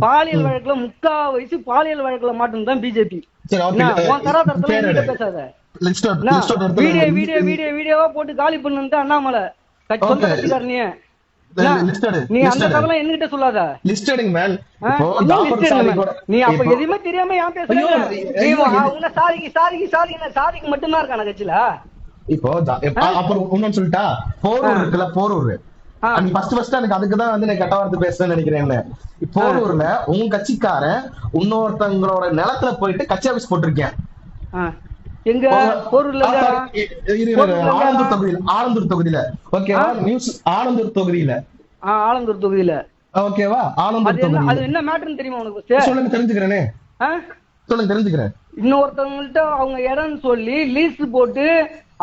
பாலியல் வழக்குல 3/4 வயசு பாலியல் வழக்குல மாட்டோம் தான் பிஜேபி. சரி ஓகே, தராதரத்துல பேசாத. லிஸ்ட் எடுத்து வீடியோவா போட்டு காலி பண்ணுன்ட்டு அண்ணாமலை சொந்த கட்சிக்காரனியே நீ அந்த கதைலாம் என்கிட்ட சொல்லாத. லிஸ்ட் எடுங்க மேன். இப்போ நீ அப்ப எதுவுமே தெரியாம ஏன் பேசுறீங்க? சாதிக்கு மட்டும்தான் இருக்கான கட்சியில. இப்போ அப்புறம் இன்னொன்னு சொல்லிட்டா, போரூர் இருக்குல்ல, போரூர் ஃபர்ஸ்ட் எனக்கு அதுக்குதான் வந்து நான் கெட்ட வார்த்தை பேசுறேன்னு நினைக்கிறேன். போரூர்ல உங்க கட்சிக்காரன் இன்னொருத்தவங்களோட நிலத்துல போயிட்டு கட்சி ஆபீஸ் போட்டிருக்கேன். எங்க போரூர்ல ஆலந்தூர் தொகுதியில ஓகேவா? நியூஸ் ஆலந்தூர் தொகுதியில ஓகேவா? ஆலந்தூர் தொகுதி அது என்ன மேட்டர்னு தெரியுமா உனக்கு? சொல்லுங்க, தெரிஞ்சுக்கிறேனே. சொல்லுங்க, தெரிஞ்சுக்கிறேன். இன்னொருத்தவங்கள்ட்ட அவங்க இடம் சொல்லி லீஸ் போட்டு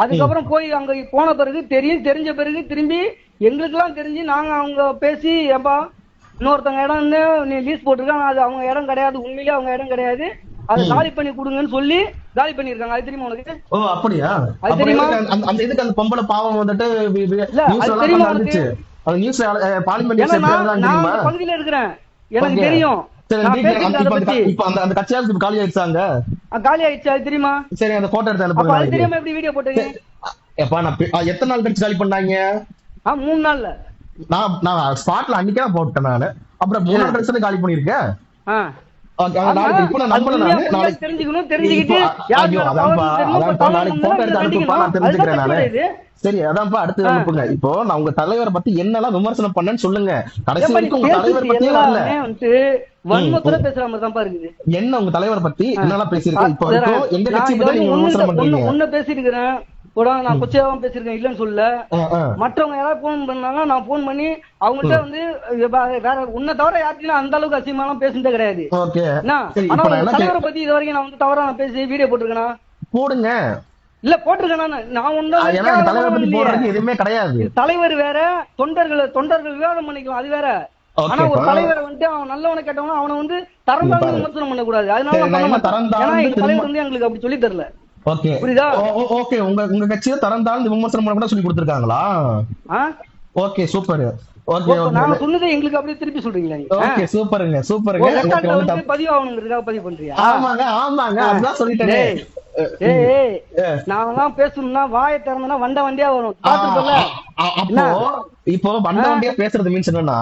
அதுக்கப்புறம் போய் அங்க போன பிறகு தெரிஞ்ச பிறகு திரும்பி எங்களுக்கு எல்லாம் தெரிஞ்சு நாங்க அவங்க பேசி, ஏப்பா இன்னொருத்தவங்க இடம் நீ லீஸ் போட்டிருக்காங்க, அது அவங்க இடம் கிடையாது, உண்மையிலேயே அவங்க இடம் கிடையாது, அது காலி பண்ணி கொடுங்கன்னு சொல்லி காலி பண்ணிருக்காங்க. அது தெரியுமா உனக்கு? ஓ அப்படியா? அது தெரியுமா? அந்த இதுக்கு அந்த பொம்பளை பாவம் வந்துட்டு பகுதியில இருக்கிறேன், எனக்கு தெரியும். அந்த கட்சியால காலி ஆயிடுச்சாங்க, காலி ஆயிடுச்சு, அது தெரியுமா? சரி, அந்த போட்டோ எடுத்து அனுப்புங்க. அது தெரியாம எப்படி வீடியோ போட்டீங்க? எத்தனை நாள் கழிச்சு காலி பண்ணாங்க? 3 நாள்ல. நான் ஸ்பாட்ல அன்னைக்கே போட்டேன் நானு. அப்புறம் 3 நாள் கழிச்சு காலி பண்ணிருக்கேன். சரி, அதான்ப்பா அடுத்து அனுப்புங்க. இப்போ நான் உங்க தலைவரை பத்தி என்னெல்லாம் விமர்சனம் பண்ணேன்னு சொல்லுங்க. கடைசி வரைக்கும் உங்க தலைவரை பத்தியே வரல. என்ன உங்க தலைவரை பத்தி என்னெல்லாம் பேசியிருக்கேன் இப்போ வரைக்கும்? எங்க கட்சி பத்தி நீங்க விமர்சனம் பண்றீங்க? உன்ன பேசிருக்கிறேன், நான் கொச்சையாவும் பேசிருக்கேன், இல்லன்னு சொல்ல. மற்றவங்க யாராவது போன் பண்ணாங்க, நான் போன் பண்ணி அவங்கள்ட்ட வந்து வேற உன்னை தவிர யாருக்கும் அந்த அளவுக்கு அசிங்கமாலாம் பேசுனதே கிடையாது. தலைவரை பத்தி இது வரைக்கும் நான் வந்து தவறா நான் பேசி வீடியோ போட்டிருக்கேனா? போடுங்க. இல்ல போட்டிருக்கேன் நான் ஒன்னும் எதுவுமே கிடையாது. தலைவர் வேற, தொண்டர்கள் விவாதம் பண்ணிக்கலாம், அது வேற. ஆனா ஒரு தலைவரை வந்து அவன் நல்லவனை கேட்டவனா அவனை வந்து தரந்தாழ்ந்து விமர்சனம் பண்ண கூடாது. அதனால தலைவர் வந்து எங்களுக்கு அப்படி சொல்லி தரல. புரியுதா? ஓகே, உங்க கட்சியில தரந்தாழ்ந்து விமர்சனம் பண்ண கூட சொல்லி கொடுத்திருக்காங்களா? Okay, super. ஓகே, நான் சொன்னதை எங்களுக்கு அப்படியே திருப்பி சொல்றீங்களா? ஓகே, சூப்பருங்க, சூப்பருங்க. பதிவு ஆகணுங்கிறதுக்காக பதிவு பண்றியா? ஆமாங்க, அதான் சொல்லிட்டேனே. நான் பேசணும்னா வாயை திறந்தா வண்டியா வரும். இப்போ வண்டியா பேசுறது மீன்ஸ் என்னன்னா,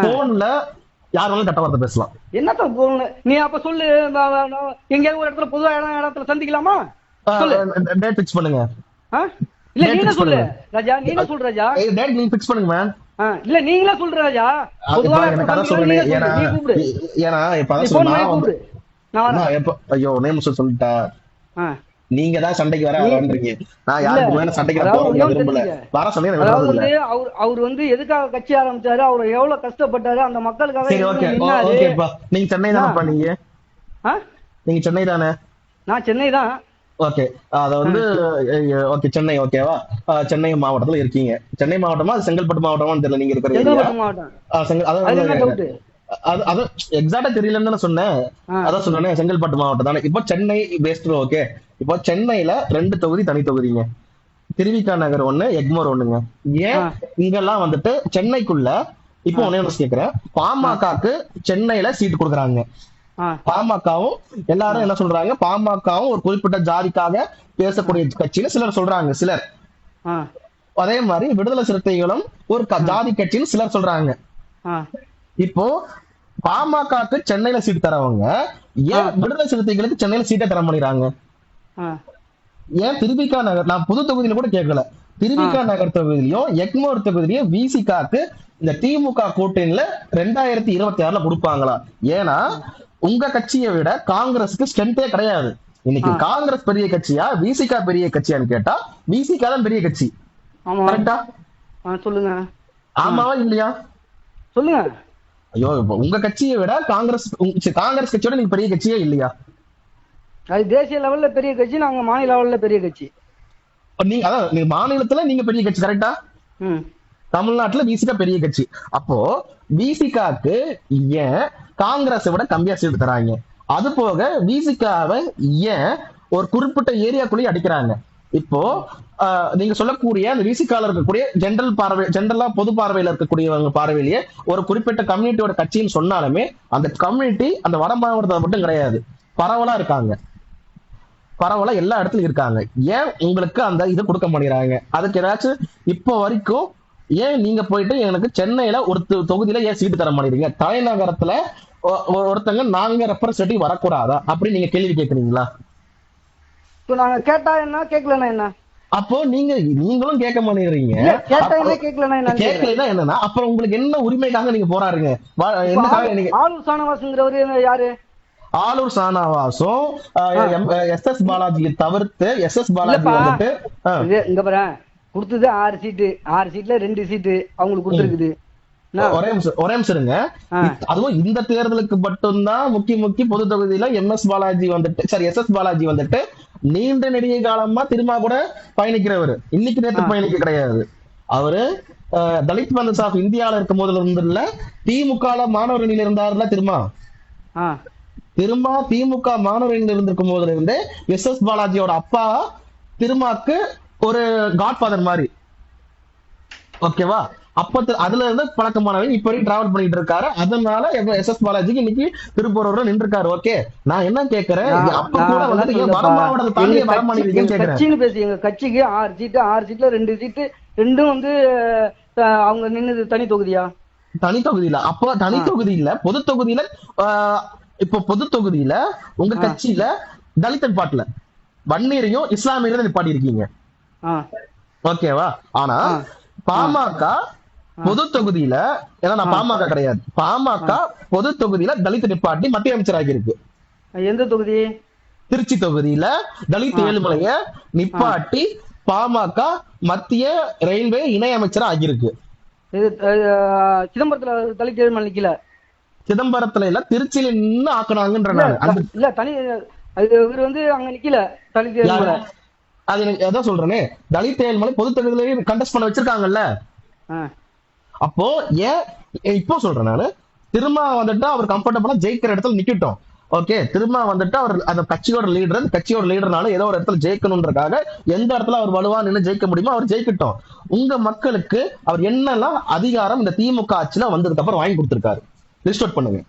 போன்ல யாரும் கட்ட வார்த்தை பேசலாம். என்னத்த போன்ல நீ அப்ப சொல்லு, எங்கேயாவது ஒரு இடத்துல பொதுவா இடத்துல சந்திக்கலாமா? டேட் ஃபிக்ஸ் பண்ணுங்க. இல்ல நீங்க சொல்லு ராஜா, நீங்க சொல்ற ராஜா. டேட் நீங்க ஃபிக்ஸ் பண்ணுங்க மேம். இல்ல நீங்களே சொல்ற ராஜா. பொதுவா எனக்கு கதை சொல்றேன். ஏன்னா இப்ப அத சொல்றேன். நான் ஐயோ நேம் சொல்லிட்டா நீங்க தான் சண்டைக்கு வரன்றீங்க. நான் யாருக்கு வேணா சண்டைக்கு விரும்பல. வர சொன்னீங்க. அவர் வந்து எதுக்காக கட்சி ஆரம்பிச்சாரு, அவர் எவ்வளவு கஷ்டப்பட்டாரு அந்த மக்களுக்காக. நீங்க சென்னை தானப்பா? நீங்க சென்னை தானே? நான் சென்னை தான். ஓகே, அத வந்து ஓகே சென்னை ஓகேவா? சென்னை மாவட்டத்துல இருக்கீங்க. சென்னை மாவட்டமா செங்கல்பட்டு மாவட்டமான்னு தெரியல நீங்க இருக்கிறீங்க. அது எக்ஸாக்டா தெரியலன்னு சொன்னேன். அதான் சொன்னேன், செங்கல்பட்டு மாவட்டம் தானே. இப்போ சென்னை பேஸ்ட். ஓகே, இப்போ சென்னையில 2 தொகுதி தனி தொகுதிங்க. திருவிக்கா நகர் 1, எக்மோர் 1ங்க. ஏன் இங்கெல்லாம் வந்துட்டு சென்னைக்குள்ள இப்போ ஒன்னே கேக்குறேன், பாமகக்கு சென்னையில சீட் கொடுக்குறாங்க. பாமகவும் எல்லாரும் என்ன சொல்றாங்க, பாமகவும் ஒரு குறிப்பிட்ட ஜாதிக்காக பேசக்கூடிய கட்சின்னு சிலர் சொல்றாங்க. சிலர் அதே மாதிரி விடுதலை சிறுத்தைகளும் ஒரு ஜாதி கட்சின்னு சிலர் சொல்றாங்க. இப்போ பாமகக்கு சென்னையில சீட் தரவங்க ஏன் விடுதலை சிறுத்தைகளுக்கு சென்னையில சீட்டை தர முடியறாங்க? ஏன் திருவிக்கா நகர், நான் புது தொகுதியில கூட கேட்கல, திருவிக்கா நகர் தொகுதியிலையும் எக்மோர் தொகுதியிலையும் விசிகாக்கு இந்த திமுக கூட்டணியில 2026ல கொடுப்பாங்களா? ஏன்னா உங்க கட்சியை விட காங்கிரஸுக்கு ஸ்ட்ரென்த்தே கிடையாது. இன்னைக்கு காங்கிரஸ் பெரிய கட்சியா விசிகா பெரிய கட்சியான்னு கேட்டா விசிகா தான் பெரிய கட்சி. கரெக்டா? சொல்லுங்க. ஆமாவா இல்லையா? சொல்லுங்க. ஐயோ, உங்க கட்சியை விட காங்கிரஸ் கட்சியோட நீங்க பெரிய கட்சியே இல்லையா? அது தேசிய லெவல்ல பெரிய கட்சி, நாங்க மாநில லெவல்ல பெரிய கட்சி. நீங்க மாநிலத்துல நீங்க பெரிய கட்சி கரெக்டா? தமிழ்நாட்டுல விசிகா பெரிய கட்சி. அப்போ விசிகாக்கு ஏன் காங்கிரஸை விட கம்மியா சீட்டு தராங்க? அது போக விசிகாவை ஏன் ஒரு குறிப்பிட்ட ஏரியாக்குள்ளேயே அடிக்கிறாங்க? இப்போ நீங்க சொல்லக்கூடிய அந்த விசிகால இருக்கக்கூடிய ஜெனரலா பொது பார்வையில இருக்கக்கூடியவங்க பார்வையிலேயே ஒரு குறிப்பிட்ட கம்யூனிட்டியோட கட்சின்னு சொன்னாலுமே அந்த கம்யூனிட்டி அந்த வட மாவட்டத்தை மட்டும் கிடையாது, பரவலா இருக்காங்க. பரவாயில்ல, எல்லா இடத்துலயும் இருக்காங்க. ஏன் உங்களுக்கு அந்த இதை கொடுக்க மாட்டேங்கிறாங்க? அதுக்கு ஏதாச்சும் இப்போ வரைக்கும் ஏன் நீங்க போயிட்டு எனக்கு சென்னையில ஒரு தொகுதியில ஏன் சீட்டு தர மாட்டேங்கிறீங்க? தலைநகரத்துல ஒருத்தங்க நாங்க ரெப்ரசன்டேட்டிவ் வரக்கூடாதா அப்படின்னு நீங்க கேள்வி கேட்கறீங்களா? இப்போ நாங்க கேட்டா என்ன, கேட்கலன்னா என்ன? அப்போ நீங்களும் கேட்க மாட்டேங்கிறீங்க. கேட்கலன்னா என்னன்னா அப்புறம் உங்களுக்கு என்ன உரிமைக்காக நீங்க போராடுறீங்க? ஆளூர் சானவாசுங்கிறவரு யாரு? ஆளூர் சானவாசும் எஸ் பாலாஜியை தவிர்த்து எஸ் பாலாஜி வந்துட்டு இங்க பாரு, கொடுத்தது 6 சீட்டு, 6 சீட்ல 2 சீட்டு அவங்களுக்கு கொடுத்துருக்குது. ஒரே நிமிஷம் இருங்க. அதுவும் இந்த தேர்தலுக்கு மட்டும்தான் முக்கிய பொது தொகுதியில எஸ் பாலாஜி வந்துட்டு நீண்ட நெடிய காலமா திரும்ப கூட பயணிக்கிறவர். இன்னைக்கு நேற்று பயணிக்க கிடையாது. அவரு தலித் மன்ஸ் ஆஃப் இந்தியால இருக்கும் போதுல இருந்து இல்ல, திமுக மாணவர் அணியில இருந்தாருல. திரும்ப திமுக மாணவர் அணியில இருந்திருக்கும் போதுல இருந்து எஸ் பாலாஜியோட அப்பா திருமாக்கு ஒரு காட்ஃபாதர் மாதிரி. ஓகேவா? அதுல இருந்து பழக்கமானவங்க இப்ப வரைக்கும் டிராவல் பண்ணிட்டு இருக்காரு. அதனால எஸ் பாலாஜிக்கு இன்னைக்கு திருப்பூர் நின்று இருக்காரு. ஓகே, நான் என்ன கேக்குறேன், அப்ப கூட வந்து வட மாவட்டத்தை தாண்டி வட மாநிலத்தையும் கேக்குறேன். பேசி எங்க கட்சிக்கு 6 சீட்ல 2 சீட்டு, ரெண்டும் வந்து அவங்க நின்னது தனி தொகுதியா? தனி தொகுதியில. அப்போ தனி தொகுதி இல்ல, பொது தொகுதியில. இப்போ பொது தொகுதியில உங்க கட்சியில தலித் பாட்டுல வன்னியரையும் இஸ்லாமியரையும் நிப்பாட்டி இருக்கீங்க. ஓகேவா? ஆனா பாமக பொது தொகுதியில, ஏன்னா நான் பாமக கிடையாது, பாமக பொது தொகுதியில தலித் நிப்பாட்டி மத்திய அமைச்சராகி இருக்கு. எந்த தொகுதி? திருச்சி தொகுதியில தலித் ஏழுமலைய நிப்பாட்டி பாமக மத்திய ரயில்வே இணை அமைச்சர் ஆகியிருக்கு. சிதம்பரத்துல தலித் ஏழுமலை நிக்கல. சிதம்பரத்துல இல்ல, திருச்சியில நின்று ஆக்குனாங்கன்ற. இல்ல, தனி இவர் வந்து அங்க நிக்கல தலித் ஏழுமலை. அது எனக்கு எதாவது சொல்றேனே, தலித் ஏழுமலை பொது தொகுதியில கண்டெஸ்ட் பண்ண வச்சிருக்காங்கல்ல. அப்போ ஏன் இப்போ சொல்றேன் நானு, திரும்ப வந்துட்டு அவர் கம்ஃபர்டபுளா ஜெயிக்கிற இடத்துல நிக்கட்டும். ஓகே, திரும்ப வந்துட்டு அவர் அந்த கட்சியோட லீடர்னால ஏதோ ஒரு இடத்துல ஜெயிக்கணும்ன்றக்காக எந்த இடத்துல அவர் வலுவா நின்று ஜெயிக்க முடியுமோ அவர் ஜெயிக்கட்டும். உங்க மக்களுக்கு அவர் என்னெல்லாம் அதிகாரம் இந்த திமுக ஆட்சியில வந்ததுக்கு அப்புறம் வாங்கி கொடுத்திருக்காரு, லிஸ்ட் அவுட் பண்ணுங்க.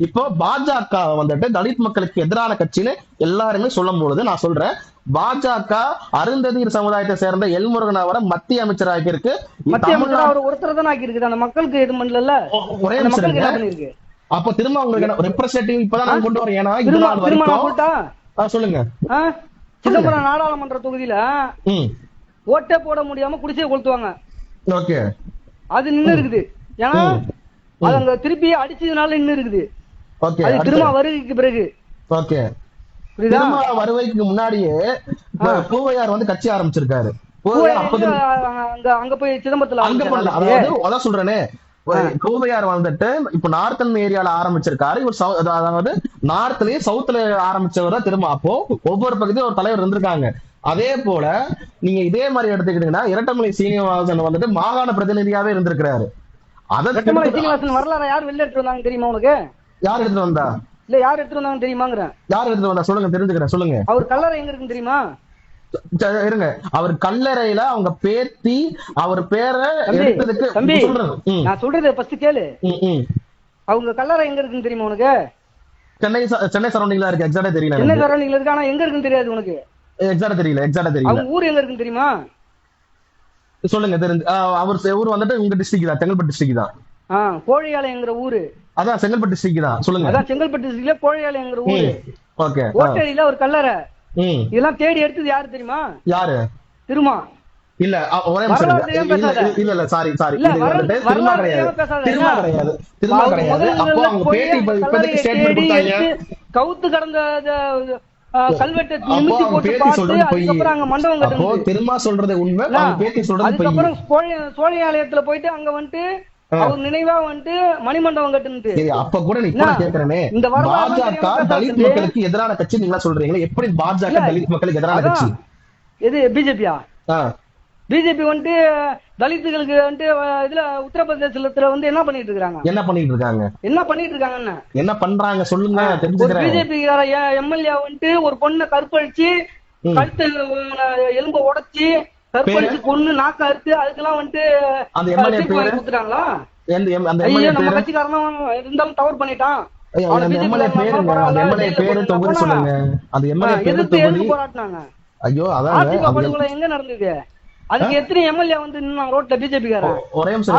இப்போ பாஜக வந்துட்டு தலித் மக்களுக்கு எதிரான கட்சின்னு எல்லாருமே சொல்லும் பொழுது நான் சொல்றேன், பாஜக அருந்ததியர் சமுதாயத்தை சேர்ந்த எல்முருகன் அவரை மத்திய அமைச்சர் ஆகியிருக்கு. ஒருத்தர் தான் ஆகிருக்கு, அந்த மக்களுக்கு எது பண்ணல. ஒரே நிமிஷம். அப்போ திரும்ப உங்களுக்கு ரெப்ரசன்டேட்டிவ் இப்பதான் நான் கொண்டு வரேன். ஏன்னா சொல்லுங்க. சிதம்பரம் நாடாளுமன்ற தொகுதியில ஓட்டே போட முடியாம குடிசையை கொளுத்துவாங்க. ஓகே, அது நின்னு இருக்குது. ஏன்னா அது அங்க திருப்பி அடிச்சதுனால நின்னு இருக்குது. அது திரும்ப வருகைக்கு பிறகு. ஓகே, திரும்ப வருகைக்கு முன்னாடியே பூவையார் வந்து கட்சி ஆரம்பிச்சிருக்காரு. அங்க போய் சிதம்பரத்துல அங்க பண்ணல. அதான் சொல்றேனே, பூவையார் வந்துட்டு இப்ப நார்த்தன் ஏரியால ஆரம்பிச்சிருக்காரு. இவர் அதாவது நார்த்லயே சவுத்ல ஆரம்பிச்சவர திரும்ப. அப்போ ஒவ்வொரு பகுதியும் ஒரு தலைவர் இருந்திருக்காங்க. அதே போல நீங்க இதே மாதிரி எடுத்துக்கிட்டீங்கன்னா இரட்டமலை சீனிவாசன் வந்துட்டு மாகாண பிரதிநிதியாவே இருந்திருக்கிறாரு. இரட்டமலை சீனிவாசன் வரலாறு யார் வெளில எடுத்து வந்தாங்க தெரியுமா உனக்கு? யார் எடுத்து வந்தா? இல்ல, யார் எடுத்து வந்தாங்க தெரியுமாங்கிறேன். யார் எடுத்து வந்தா சொல்லுங்க, தெரிஞ்சுக்கிறேன், சொல்லுங்க. அவர் கல்லறை எங்க இருக்குன்னு தெரியுமா? இருங்க, அவர் கல்லறையில அவங்க பேத்தி அவர் பேரை எடுத்ததுக்கு நான் சொல்றது ஃபர்ஸ்ட் கேளு. அவங்க கல்லறை எங்க இருக்குன்னு தெரியுமா உனக்கு? சென்னை சரௌண்டிங்ல இருக்கு. எக்ஸாக்ட்டா தெரியல. சென்னை சரௌண்டிங்ல இருக்கு, ஆனா எங்க இருக்குன்னு தெரியாது உனக்கு. எக்ஸாக்ட்டா தெரியல. அவங்க ஊர் எங்க இருக்குன்னு தெரியுமா? சொல்லுங்க. தெரிஞ்சு அவர் ஊர் வந்துட்டு உங்க டிஸ்ட்ரிக்ட் தான், செங்கல்பட்டு டிஸ்ட்ரிக்ட் தான். கோழியாலைங்கிற ஊரு. அதான் செங்கல்பட்டு டிஸ்ட்ரிக்ட் தான். சொல்லுங்க. அதான் செங்கல்பட்டு டிஸ்ட்ரிக்ட்ல கோழியாலைங்கிற ஊரு. ஓகே, ஓட்டேரியில ஒரு கல்லறை. இதெல்லாம் தேடி எடுத்தது யாரு தெரியுமா? யாரு? திருமா. இல்ல, ஒரே நிமிஷம். இல்ல சாரி திருமா கிடையாது. அப்போ அவங்க பேட்டி இப்போதைக்கு ஸ்டேட்மென்ட் கொடுத்தாங்க. கவுத்து கடந்த கல்வெட்டை நிமித்தி போட்டு பார்த்து அதுக்கப்புறம் அங்க மண்டபம் கட்டணும். அப்போ திருமா சொல்றது உண்மை, அவங்க பேட்டி சொல்றது பொய். அதுக்கப்புறம் சோழியாலயத்துல போயிட்டு அங்க வந்துட்டு அவர் நினைவா வந்துட்டு மணிமண்டபம் கட்டுனுட்டு. அப்ப கூட நீ கூட கேக்குறேனே, பாஜக தலித் மக்களுக்கு எதிரான கட்சி நீங்க சொல்றீங்களா? எப்படி பாஜக தலித் மக்களுக்கு எதிரான கட்சி? எது பிஜேபியா? பிஜேபி வந்துட்டு தலித்துகளுக்கு வந்துட்டு இதுல உத்தரப்பிரதேசத்துல வந்து என்ன பண்ணிட்டு இருக்காங்க? என்ன பண்றாங்க சொல்லுங்க, தெரிஞ்சுக்கிறேன். பிஜேபி எம்எல்ஏ வந்துட்டு ஒரு பொண்ணை கற்பழிச்சு கழுத்து எலும்ப உடைச்சு கற்பழிச்சு பொண்ணு நாக்க அறுத்து அதுக்கெல்லாம் வந்துட்டு கொடுத்துட்டாங்களா? நம்ம கட்சிக்காரன் இருந்தாலும் தவறு பண்ணிட்டான். அந்த எம்எல்ஏ பேருங்க, அந்த எம்எல்ஏ பேரு தொகுதி சொல்லுங்க. அந்த எம்எல்ஏ பேரு தொகுதி. போராட்டினாங்க. ஐயோ அதான் எங்க நடந்தது? அதுக்கு எத்தனை எம்எல்ஏ வந்து ரோட்ல பிஜேபி காரன்? ஒரே நிமிஷம்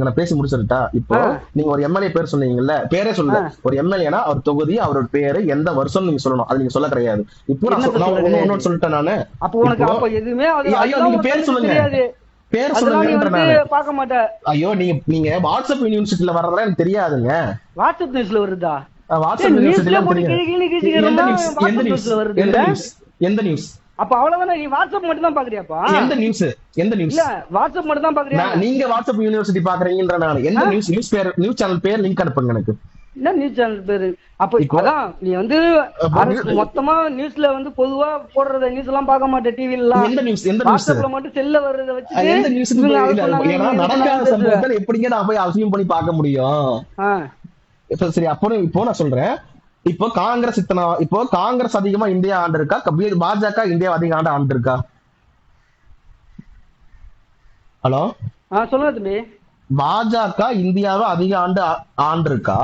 நான் பேசி முடிச்சிருட்டா. இப்போ நீங்க ஒரு எம்எல்ஏ பேர் சொன்னீங்கல்ல, பேரே சொல்லுங்க. ஒரு எம்எல்ஏனா அவர் தொகுதி, அவரோட பேரு, எந்த வருஷம் நீங்க சொல்லணும். அது நீங்க சொல்ல கிடையாது. இப்போ நான் சொல்லிட்டேன் நானு. அப்போ உனக்கு அப்ப எதுவுமே ஐயோ நீங்க பேர் சொல்லுங்க, பேர் சொல்லுங்க. பார்க்க மாட்டேன். ஐயோ நீங்க வாட்ஸ்அப் யூனிவர்சிட்டில வர்றதெல்லாம் எனக்கு தெரியாதுங்க. வாட்ஸ்அப் நியூஸ்ல வருதா? வாட்ஸ்அப் யூனிவர்சிட்டில எந்த நியூஸ்? அப்ப அவ்வளவுதானே, நீ வாட்ஸ்அப் மட்டும் தான் பாக்குறியாப்பா? எந்த நியூஸ்? இல்ல வாட்ஸ்அப் மட்டும் தான் பாக்குறியா? நீங்க வாட்ஸ்அப் யூனிவர்சிட்டி பாக்குறீங்கன்ற நான் எந்த நியூஸ் பேர், நியூஸ் சேனல் பேர் லிங்க் அனுப்புங்க எனக்கு. என்ன நியூஸ் சேனல் பேரு? அப்ப அதான் நீ வந்து மொத்தமா நியூஸ்ல வந்து பொதுவா போடுறத நியூஸ் எல்லாம் பார்க்க மாட்டேன். டிவில எல்லாம் எந்த நியூஸ் வாட்ஸ்அப்ல மட்டும் செல்ல வர்றத வச்சு எந்த நியூஸ்? ஏன்னா நடக்காத சம்பவத்தை எப்படிங்க நான் போய் அசியூம் பண்ணி பார்க்க முடியும்? இப்ப சரி, அப்போ இப்போ நான் சொல்றேன். இப்போ காங்கிரஸ் அதிகமா இந்தியா ஆண்டு இருக்கா, பாஜக இந்தியா அதிக ஆண்டு இருக்கா? ஹலோ சொல்லுங்க தம்பி. பாஜக இந்தியாவை அதிக ஆண்டு இருக்கா,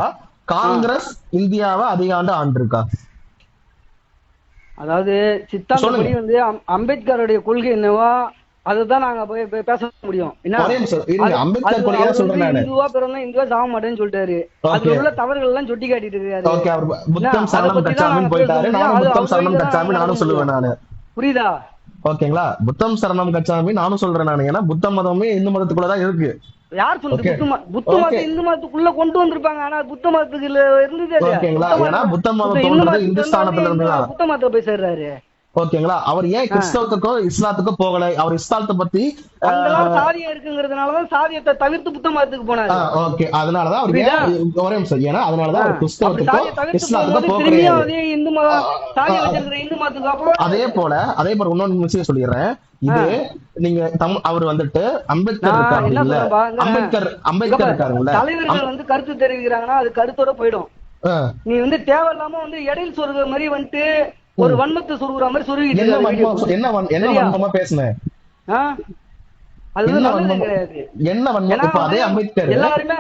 காங்கிரஸ் இந்தியாவை அதிக ஆண்டு இருக்கா? அதாவது சித்தாந்தப்படி வந்து அம்பேத்கருடைய கொள்கை என்னவோ அதுதான் நாங்க போய் பேச முடியும். இந்துவா பிறந்தா இந்துவா சாக மாட்டேன்னு சொல்லிட்டாரு. அதுல உள்ள தவறுகள் எல்லாம் சுட்டி காட்டிட்டு இருக்காரு. புரியுதா? ஓகேங்களா? புத்தம் சரணம் கச்சாமி நானும் சொல்றேன் நானு. ஏன்னா புத்த மதமே இந்து மதத்துக்குள்ளதான் இருக்கு. யார் சொல்றது? புத்த மதத்தை இந்து மதத்துக்குள்ள கொண்டு வந்திருப்பாங்க. ஆனா புத்த மதத்துக்கு இருந்தது ஓகேங்களா? ஏன்னா புத்த மதம் இந்துஸ்தானத்துல இருந்துதான் புத்த மதத்தை போய் சேர்றாரு. ஓகேங்களா? அவர் ஏன் கிறிஸ்தவத்துக்கோ இஸ்லாத்துக்கோ போகல? அவர் இஸ்லாத்தை பத்தி சாதியம் இருக்குங்கிறதுனாலதான் சாதியத்தை தவிர்த்து புத்த மதத்துக்கு போனாரு. ஓகே, அதனாலதான் அவர் ஒரே நிமிஷம். ஏன்னா அதனாலதான் அவர் கிறிஸ்தவத்துக்கோ இஸ்லாத்துக்கோ போக இந்து மதம் சாதியம் வச்சிருக்கிற இந்து மதத்துக்கு. அதே போல இன்னொன்னு விஷயம் சொல்லிடுறேன். இது நீங்க அவர் வந்துட்டு அம்பேத்கர் இருக்காருல்ல, தலைவர்கள் வந்து கருத்து தெரிவிக்கிறாங்கன்னா அது கருத்தோட போயிடும். நீ வந்து தேவையில்லாம வந்து இடையில் சொல்ற மாதிரி வந்துட்டு ஒரு வன்மத்தை சொல்ற மாதிரி சொல்லிட்டு என்ன பேசுனேன்? அது நல்லது கிடையாது. என்ன வன்மம்? அதே அம்பேத்கர் எல்லாருமே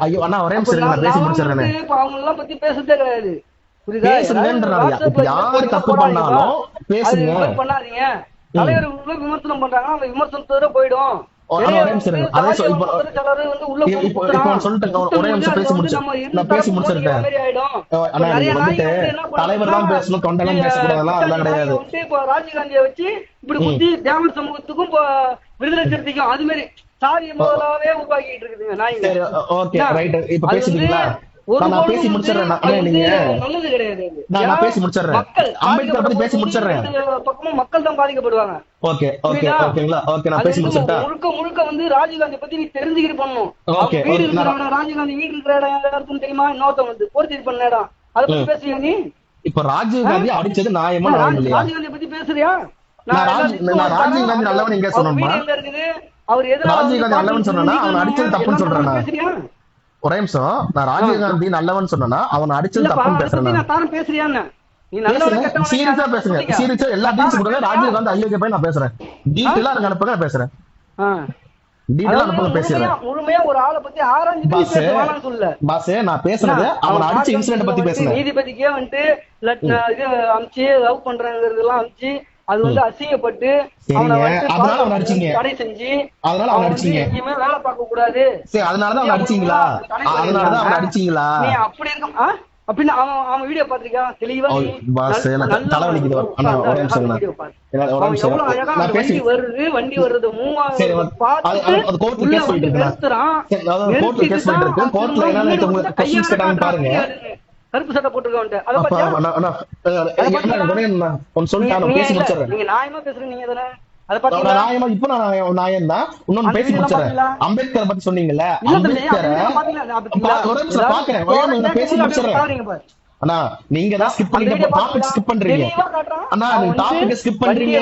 ஐயோ அண்ணா ஒரே நிமிஷம் நான் பேசி முடிச்சிடுறேன். அவங்க எல்லாம் பத்தி பேசுறதே கிடையாது. யாரு தப்பு பண்ணாலும் பேசுங்க, பண்ணாதீங்க. தலைவர்கள் விமர்சனம் பண்றாங்க, அந்த விமர்சனத்தோட போயிடும். தலைவர் தான் பேசணும், தொண்டெல்லாம் பேசக்கூடாதெல்லாம் அதெல்லாம் கிடையாது. ராஜீவ்காந்தியை வச்சு இப்படி குத்தி தேவ சமூகத்துக்கும் விடுதலை சிறுத்தைக்கும் அது மாதிரி சாதிய முதலாவே உருவாக்கிட்டு இருக்குதுங்க. ஓகே ரைட், இப்ப பேசுறீங்களா? நான் பேசி முடிச்சிடுறேன். நல்லது கிடையாது. நான் பேசி முடிச்சிடுறேன். அம்பேத்கர் பத்தி பேசி முடிச்சிடுறேன். பக்கமும் மக்கள் தான் பாதிக்கப்படுவாங்க. ஓகே ஓகே ஓகேங்களா? ஓகே, நான் பேசி முடிச்சிட்டேன். முழுக்க வந்து ராஜீவ்காந்தி பத்தி நீ தெரிஞ்சுக்கிட்டு பண்ணணும். ராஜீவ்காந்தி வீடு இருக்கிற இடம் யாருக்கும் தெரியுமா? இன்னொருத்தவங்க வந்து போர்த்தி பண்ண இடம், அதை பத்தி பேசுறியா நீ? இப்ப ராஜீவ்காந்தி அடிச்சது நியாயமா? ராஜீவ்காந்தி பத்தி பேசுறியா? ராஜீவ்காந்தி நல்லவன் எங்க சொன்னா? அவர் எது ராஜீவ்காந்தி நல்லவன் சொன்னா அவன் அடிச்சது தப்புன்னு சொல்றேன். ஒரே நிமிஷம், நான் ராஜீவ்காந்தி நல்லவன் சொன்னா அவன் அடிச்சது தப்புன்னு பேசுறேன். சீரியஸா பேசுங்க, சீரியஸா எல்லா டீல்ஸ் கொடுங்க. ராஜீவ்காந்தி ஐயோக்கிய போய் நான் பேசுறேன். டீட்டெயிலா எனக்கு அனுப்புங்க, நான் பேசுறேன். டீட்டெயிலா அனுப்புங்க, பேசுறேன். முழுமையா ஒரு ஆளை பத்தி ஆராய்ஞ்சு பாஸ் நான் பேசுறது அவன் அடிச்ச இன்சிடென்ட் பத்தி பேசுறேன். நீதிபதிக்கே வந்துட்டு இது அமிச்சு லவ் பண்றாங்கிறதெல்லாம் அமிச்சு அது வந்து அசிங்கப்பட்டு அதனால அவன் அடிச்சீங்க, தடை செஞ்சு அதனால அவன் அடிச்சீங்க. எங்கேயுமே வேலை பார்க்க கூடாது, அதனாலதான் அவன் அடிச்சீங்களா? அதனாலதான் அவன் அடிச்சீங்களா? நீ அப்படி இருக்கும் அப்படின்னு அவன் வீடியோ பாத்திருக்கா? தெளிவா தலைவலிக்குது. வண்டி வர்றது பாருங்க. கருப்பு சட்டை போட்டுருக்கேன். நீங்க நியாயமா பேசுறீங்க. நீங்க தானே இப்ப நான் தான் இன்னொன்னு பேசி முடிச்சிடறேன். அம்பேத்கர் பத்தி சொன்னீங்கல்ல, அம்பேத்கர் பேசி முடிச்சிடறேன். அண்ணா நீங்க தான் ஸ்கிப் பண்ணிட்டு டாபிக் ஸ்கிப் பண்றீங்க. அண்ணா நீங்க டாபிக் ஸ்கிப் பண்றீங்க.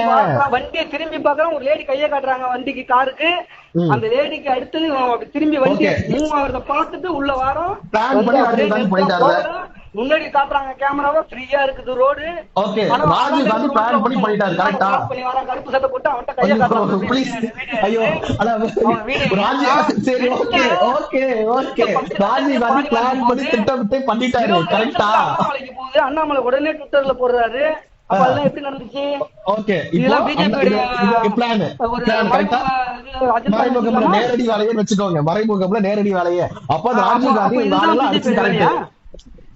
வண்டியை திரும்பி பார்க்கறோம், ஒரு லேடி கையை காட்டுறாங்க வண்டிக்கு, காருக்கு. அந்த லேடிக்கு அடுத்து அப்படி திரும்பி வண்டி மூவ் ஆகுறத பார்த்துட்டு உள்ள வரோம். பிளான் பண்ணி போயிட்டாரு. முன்னாடி காட்டுறாங்க கேமராவா, ஃப்ரீயா இருக்குது road. Okay, Rajiv Gandhi plan பண்ணி பண்ணிட்டாரு கரெக்டா? கருப்பு சட்டை போட்டு அவன்கிட்ட கையை காட்டுறாங்க. ப்ளீஸ், ஐயோ ராஜீவ், சரி okay okay okay, Rajiv Gandhi plan பண்ணி திட்டமிட்டு பண்ணிட்டாரு கரெக்டா? அண்ணாமலைக்கு போகுது, அண்ணாமலை உடனே ட்விட்டர்ல போடுறாரு. அப்ப அதெல்லாம் எப்படி நடந்துச்சு? ஓகே, இதெல்லாம் பிஜேபி பிளான் கரெக்டா? மறைமுகம்ல நேரடி வேலையை வச்சுக்கோங்க, மறைமுகம்ல நேரடி வேலையை. அப்ப ராஜீவ் காந்தி நாளெல்லாம் அடிச்சு கரெக்ட்.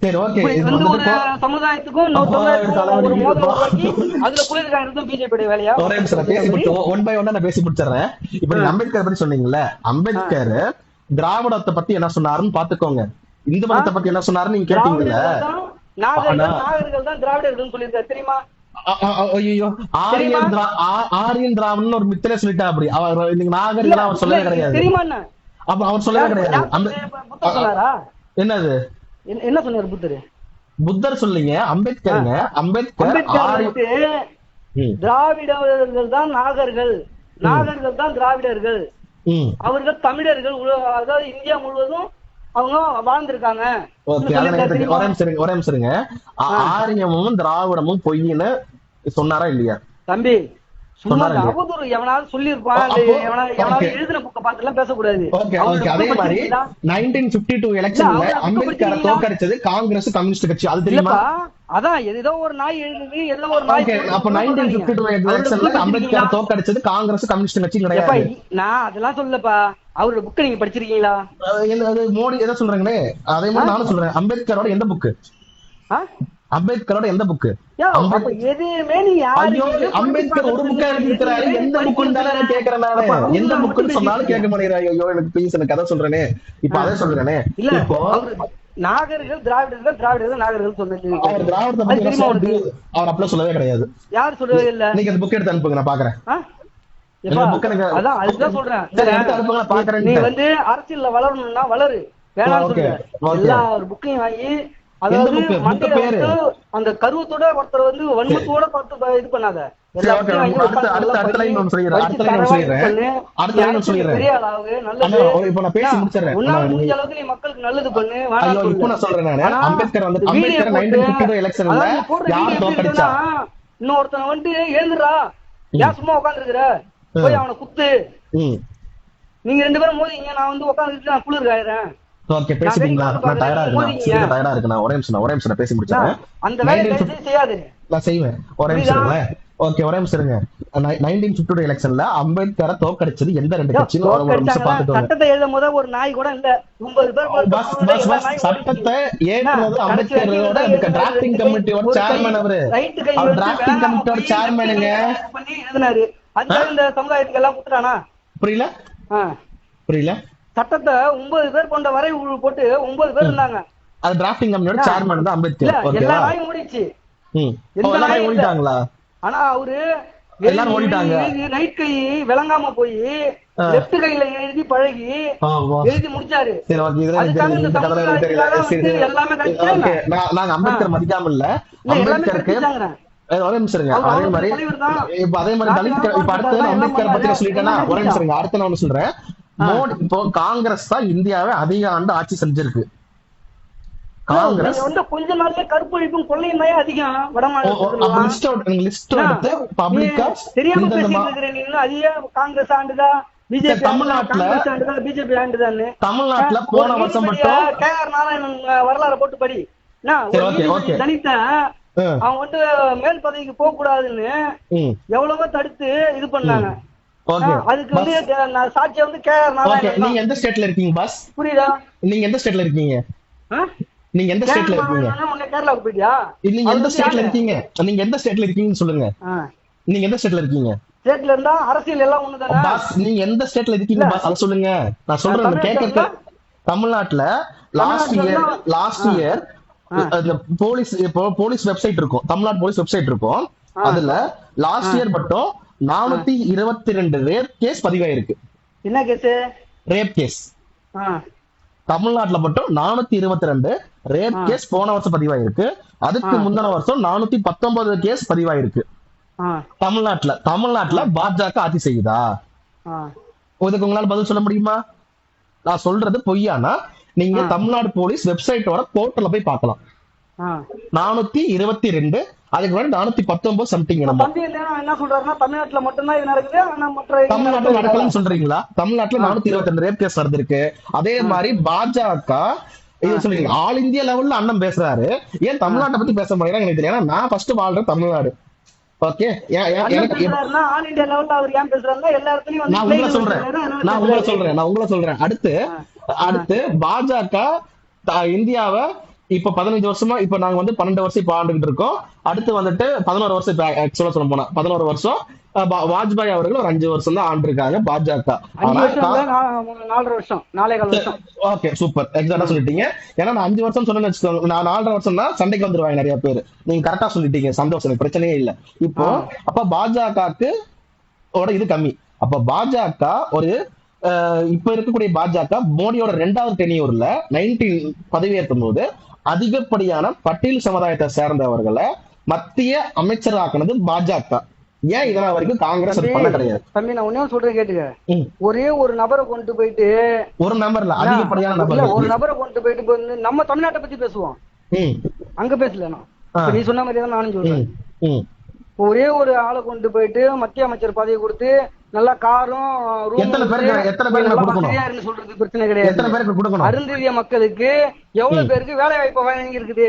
சரி ஓகே, ஒரு சமுதாயத்துக்கும் ஒரு மோதல் உருவாக்கி அதுல குளிர்காயறதும் பிஜேபி வேலையா? ஒரே நிமிஷம் பேசி ஒன் பை ஒன்னா நான் பேசி முடிச்சிடுறேன். இப்ப நீங்க அம்பேத்கர் பத்தி சொன்னீங்கல்ல, அம்பேத்கர் திராவிடத்தை பத்தி என்ன சொன்னாருன்னு பாத்துக்கோங்க, இந்து மதத்தை பத்தி என்ன சொன்னாருன்னு நீங்க கேட்டீங்கல்ல. நாகர்கள் தான் திராவிடர்கள் சொல்லியிருக்காரு தெரியுமா? ஐயோ, ஆரியன் திராவிடன் ஒரு மித்திர சொல்லிட்டா அப்படி. அவர் இன்னைக்கு நாகர்கள் அவர் சொல்லவே கிடையாது தெரியுமா? அப்ப அவர் சொல்லவே கிடையாது. என்னது என்ன சொன்னாரு புத்தர்? புத்தர் சொல்லிங்க, அம்பேத்கருங்க. அம்பேத்கர் திராவிடர்கள் தான் நாகர்கள், நாகர்கள் தான் திராவிடர்கள், அவர்கள் தமிழர்கள், அதாவது இந்தியா முழுவதும் அவங்க வாழ்ந்திருக்காங்க. ஒரே நிமிஷம், ஆரியமும் திராவிடமும் பொய்ன்னு சொன்னாரா இல்லையா? தம்பி அவதூறு எவனாவது சொல்லிருப்பான், எழுதின புக்க பார்த்து எல்லாம் பேசக்கூடாது. அதே மாதிரி 1952 எலெக்ஷன்ல அம்பேத்கரை தோற்கடிச்சது காங்கிரஸ் கம்யூனிஸ்ட் கட்சி, அது தெரியுமா? அதான் ஏதோ ஒரு நாய் எழுதுது, ஏதோ ஒரு நாய். அப்ப 1952 எலெக்ஷன்ல அம்பேத்கரை தோற்கடிச்சது காங்கிரஸ் கம்யூனிஸ்ட் கட்சி கிடையாது. நான் அதெல்லாம் சொல்லப்பா, அவரோட புக் நீங்க படிச்சிருக்கீங்களா? மோடி எதை சொல்றாங்களே அதே மாதிரி நானும் சொல்றேன். அம்பேத்கரோட எந்த புக்கு? அம்பேத்கரோட எந்த புக்கு? அம்பேத்கர் ஒரு புக்கா எழுதிருக்கிறாரு, எந்த புக்குன்னு கேக்குறேன் நானு. எந்த புக்குன்னு சொன்னாலும் கேட்க மாட்டேங்கிறாரு. ஐயோ எனக்கு ப்ளீஸ், எனக்கு கதை சொல்றேனே, இப்ப அதை சொல்றேனே. இப்போ நாகர்கள் திராவிடர்கள், திராவிடர்கள் நாகர்கள் சொல்றேன். அவர் திராவிடத்தை பத்தி அவர் அப்படி சொல்லவே கிடையாது. யார் சொல்லவே இல்ல. நீங்க அந்த புக் எடுத்து அனுப்புங்க, நான் பாக்குறேன். அதான் அதுதான் சொல்றேன். நீ வந்து அரசியல்ல வளரணும்னா வளரு, வேணாம் எல்லா ஒரு புக்கையும் வாங்கி, அதாவது அந்த கருவத்தோட ஒருத்தர் வந்து வன்மத்தோட பார்த்து இது பண்ணாத. முடிஞ்ச அளவுக்கு நீ மக்களுக்கு நல்லது பண்ணு. இன்னொருத்தனை வந்துட்டு எழுந்துடா, ஏன் சும்மா உட்காந்து இருக்கிற, போய் அவனை குத்து. நீங்க 2 பேரும் மோதிங்க, நான் வந்து உட்காந்துட்டு நான் குளிர் காயிறேன். ஓகே, பேசிட்டீங்களா? நான் டயர்டா இருக்கு, நான் ஒரே நிமிஷம் பேசி முடிச்சறேன். அந்த வேலையை செய்யாதே, நான் செய்வேன். ஒரே நிமிஷம் ஓகே, ஒரே நிமிஷம் இருங்க. 1952 எலெக்ஷன்ல அம்பேத்கரை தோற்கடிச்சது எந்த 2 கட்சின்னு ஒரு நிமிஷம் பாத்துட்டு. சட்டத்தை எழுதும் போது ஒரு நாய் கூட இல்ல, 9 பேர். சட்டத்தை ஏற்றது அம்பேத்கரோட டிராஃப்டிங் கமிட்டியோட சேர்மன். அவரு டிராஃப்டிங் கமிட்டியோட சேர்மனுங்க பண்ணி எழுதினாரு. அதுக்காக இந்த சமுதாயத்துக்கு எல்லாம் குடுறானா? புரியல. சட்டத்தை 9 பேர் கொண்ட வரை போட்டு 9 பேர் இருந்தாங்க. அது டிராஃப்டிங் கமிட்டியோட சேர்மன் தான் அம்பேத்கர். எல்லா நாயும் ஓடிச்சு. எல்லாரும் ஓடிட்டாங்களா? ஆனா அவரு எல்லாரும் ஓடிட்டாங்க. ரைட் கை விளங்காம போய் லெஃப்ட் கையில எழுதி பழகி எழுதி முடிச்சாரு. நாங்க அம்பேத்கர் மதிக்காம இல்ல, அம்பேத்கருக்கு ஒரே நிமிஷம். அதே மாதிரி தலித் இப்ப அடுத்து அம்பேத்கர் பத்தி சொல்லிட்டேன்னா ஒரே நிமிஷம். அடுத்து நான் ஒண்ணு சொல்றேன். மோடி இப்போ காங்கிரஸ் தான் இந்தியாவை அதிக ஆண்டு ஆட்சி செஞ்சிருக்கு. காங்கிரஸ் கொஞ்ச நாள்ல கற்பழிப்பும் கொள்ளையும் தான் அதிகம். காங்கிரஸ் ஆண்டுதா பிஜேபி? பிஜேபி ஆண்டுதான். தமிழ்நாட்டுல போன வருஷம் மட்டும் KR நாராயணன் வரலாறு போட்டு படி. தலித்த அவன் வந்து மேல் பதவிக்கு போக கூடாதுன்னு எவ்வளவோ தடுத்து இது பண்ணாங்க. அதுக்கு வந்து சாட்சியா வந்து KR நாராயணன். நீங்க எந்த ஸ்டேட்ல இருக்கீங்க பாஸ்? புரியுதா? நீங்க எந்த ஸ்டேட்ல இருக்கீங்க? நீங்க எந்த ஸ்டேட்ல இருக்கீங்க? கேரளாவுக்கு போயிட்டியா? நீங்க எந்த ஸ்டேட்ல இருக்கீங்க? நீங்க எந்த ஸ்டேட்ல இருக்கீங்கன்னு சொல்லுங்க. நீங்க எந்த ஸ்டேட்ல இருக்கீங்க? ஸ்டேட்ல இருந்தா அரசியல் எல்லாம் ஒண்ணுதானே பாஸ். நீங்க எந்த ஸ்டேட்ல இருக்கீங்க பாஸ், அத சொல்லுங்க. நான் சொல்றேன் கேட்க. தமிழ்நாட்டுல லாஸ்ட் இயர் அந்த போலீஸ் வெப்சைட் இருக்கும், தமிழ்நாடு போலீஸ் வெப்சைட் இருக்கும். அதுல லாஸ்ட் இயர் மட்டும் 422 ரேப் கேஸ் பதிவாயிருக்கு. என்ன கேஸ்? Rape case. தமிழ்நாட்டுல மட்டும் 422 ரேப் கேஸ் போன வருஷம் பதிவாயிருக்கு. அதுக்கு முந்தின வருஷம் 419 கேஸ் பதிவாயிருக்கு தமிழ்நாட்டுல. பாஜக ஆட்சி செய்யுதா? இதுக்கு உங்களால பதில் சொல்ல முடியுமா? நான் சொல்றது பொய்யானா நீங்க தமிழ்நாடு போலீஸ் வெப்சைட்டோட போர்ட்டல்ல போய் பார்க்கலாம். 422, அதுக்கு முன்னாடி 419 சம்திங். தம்பி என்ன சொல்றாருன்னா தமிழ்நாட்டுல மட்டும்தான் இது நடக்குது, ஆனா மற்ற தமிழ்நாட்டுல நடக்கலன்னு சொல்றீங்களா? தமிழ்நாட்டுல 422 ரேப் கேஸ் நடந்திருக்கு. அதே மாதிரி பாஜக இது சொல்றீங்க ஆல் இந்தியா லெவல்ல அண்ணன் பேசுறாரு, ஏன் தமிழ்நாட்டை பத்தி பேச மாட்டேங்கிறாங்க எனக்கு தெரியல. ஏன்னா நான் ஃபர்ஸ்ட் வாழ்றேன் தமிழ்நாடு. ஓகே, ஆல் இந்தியா லெவல்ல அவர் ஏன் பேசுறாருன்னா எல்லா இடத்துலயும் நான் உங்களை சொல்றேன். அடுத்து பாஜக இந்தியாவை இப்ப 15 வருஷமா, இப்ப நாங்க வந்து 12 வருஷம் இப்ப ஆண்டுகிட்டு இருக்கோம். அடுத்து வந்துட்டு 11 வருஷம், இப்ப ஆக்சுவலா சொல்ல போனா 11 வருஷம். வாஜ்பாய் அவர்கள் ஒரு 5 வருஷம் தான் ஆண்டு இருக்காங்க பாஜக. 4.5 வருஷம். ஓகே, சூப்பர், எக்ஸாக்டா சொல்லிட்டீங்க. ஏன்னா நான் 5 வருஷம் சொன்னேன்னு வச்சுக்கோங்க, நான் 4.5 வருஷம் தான் சண்டைக்கு வந்துருவாங்க நிறைய பேர். நீங்க கரெக்டா சொல்லிட்டீங்க, சந்தோஷம், பிரச்சனையே இல்ல. இப்போ அப்ப பாஜகக்கு இது கம்மி. அப்ப பாஜக ஒரு இப்ப இருக்கக்கூடிய பாஜக மோடியோட 2வது டென்யூர்ல 19 பதவியேற்கும் போது அதிகப்படியான பட்டியல் சமுதாயத்தை சேர்ந்தவர்களை மத்திய அமைச்சராக்குனது பாஜக. ஏன் இதெல்லாம் வரைக்கும் காங்கிரஸ் பண்ண கிடையாது? தம்பி நான் ஒன்னே சொல்றேன் கேட்டுக்க. ஒரே ஒரு நபரை கொண்டு போயிட்டு, ஒரு நபர்ல அதிகப்படியான நபர், ஒரு நபரை கொண்டு போயிட்டு நம்ம தமிழ்நாட்டை பத்தி பேசுவோம், அங்க பேசல. நீ சொன்ன மாதிரி தான் நானும் சொல்றேன். ஒரே ஒரு ஆளை கொண்டு போயிட்டு மத்திய அமைச்சர் பதவி கொடுத்து நல்லா காரும் சொல்றது பிரச்சனை கிடையாது. அருந்ததிய மக்களுக்கு எவ்வளவு பேருக்கு வேலை வாய்ப்பு வழங்கி இருக்குது?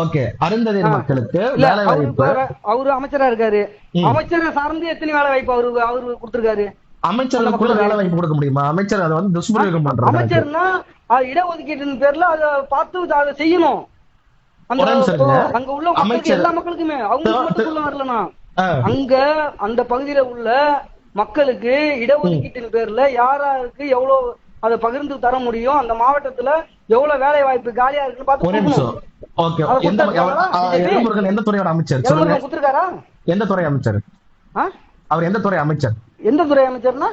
ஓகே, அருந்ததிய மக்களுக்கு வேலை வாய்ப்பு அவரு அமைச்சரா இருக்காரு, அமைச்சரை சார்ந்து எத்தனை வேலை வாய்ப்பு அவரு கொடுத்திருக்காரு? அமைச்சர்களுக்குள்ள வேலை வாய்ப்பு கொடுக்க முடியுமா? அமைச்சர் அதை வந்து துஷ்பிரயோகம் பண்றாங்க. அமைச்சர்னா அது இடஒதுக்கீட்டின் பேர்ல அதை பார்த்து அதை செய்யணும். அங்க உள்ள எல்லா மக்களுக்குமே அவங்க மட்டும் வரலனா, அங்க அந்த பகுதியில உள்ள மக்களுக்கு இடஒதுக்கீட்டின் பேர்ல யாராருக்கு எவ்வளவு அதை பகிர்ந்து தர முடியும், அந்த மாவட்டத்துல எவ்வளவு வேலை வாய்ப்பு காலியா இருக்குன்னு பார்த்து. எந்த துறையோட அமைச்சர் கொடுத்திருக்காரா? எந்த துறை அமைச்சர் அவர்? எந்த துறை அமைச்சர்? எந்த துறை அமைச்சர்னா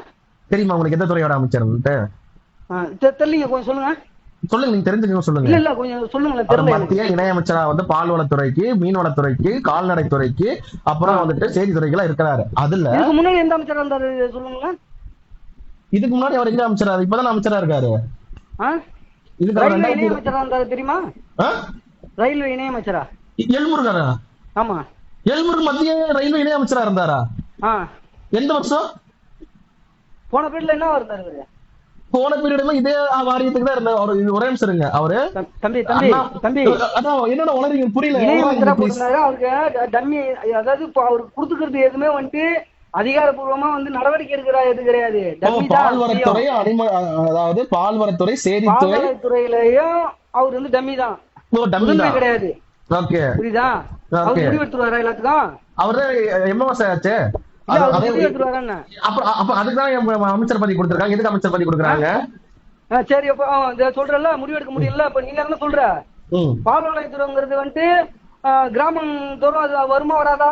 தெரியுமா உங்களுக்கு? எந்த துறையோட அமைச்சர் தெரியலீங்க, கொஞ்சம் சொல்லுங்க. சொல்லுங்க, நீங்க தெரிஞ்சுக்க சொல்லுங்க. இல்ல கொஞ்சம் சொல்லுங்க. மத்திய இணையமைச்சரா வந்து பால்வளத்துறைக்கு, மீன்வளத்துறைக்கு, கால்நடைத்துறைக்கு, அப்புறம் வந்துட்டு செய்தித்துறைக்கு இருக்கிறாரு. அதுல முன்னாடி எந்த அமைச்சரா இருந்தாரு சொல்லுங்க. இதுக்கு முன்னாடி அவர் எங்க அமைச்சரா? இப்பதான் அமைச்சரா இருக்காரு. இணையமைச்சரா இருந்தாரு தெரியுமா? ரயில்வே இணையமைச்சரா எல்முருகனா? ஆமா, எல்முருகன் மத்திய ரயில்வே இணையமைச்சரா இருந்தாரா? எந்த வருஷம்? போன பீரியட்ல என்ன இருந்தாரு? போன பீரியடுமே இதே வாரியத்துக்கு தான் இருந்தாரு. அவரு ஒரே நிமிஷம் இருங்க. அவரு அதான் என்னோட உளறீங்க புரியல. அவருக்கு டம்மி, அதாவது அவருக்கு கொடுத்துக்கிறது எதுவுமே வந்துட்டு அதிகாரப்பூர்வமா வந்து நடவடிக்கை எடுக்கிறார் எது கிடையாது. பால்வரத்துறை, அதாவது பால்வரத்துறை, செய்தித்துறை துறையிலயும் அவர் வந்து டம்மி தான், கிடையாது. புரியுதா? அவர் முடிவெடுத்துருவாரா எல்லாத்துக்கும்? அவரு எம்எம்எஸ் ஆச்சு. அமைச்சர் பதவி கொடுத்திருக்காங்க. எதுக்கு அமைச்சர் பதவி கொடுக்குறாங்க? சரி, அப்ப சொல்றல முடிவெடுக்க முடியல. இப்ப நீங்க என்ன சொல்ற? பால்வளத்துறைங்கிறது வந்துட்டு கிராமம் தோறும் அது வருமா வராதா?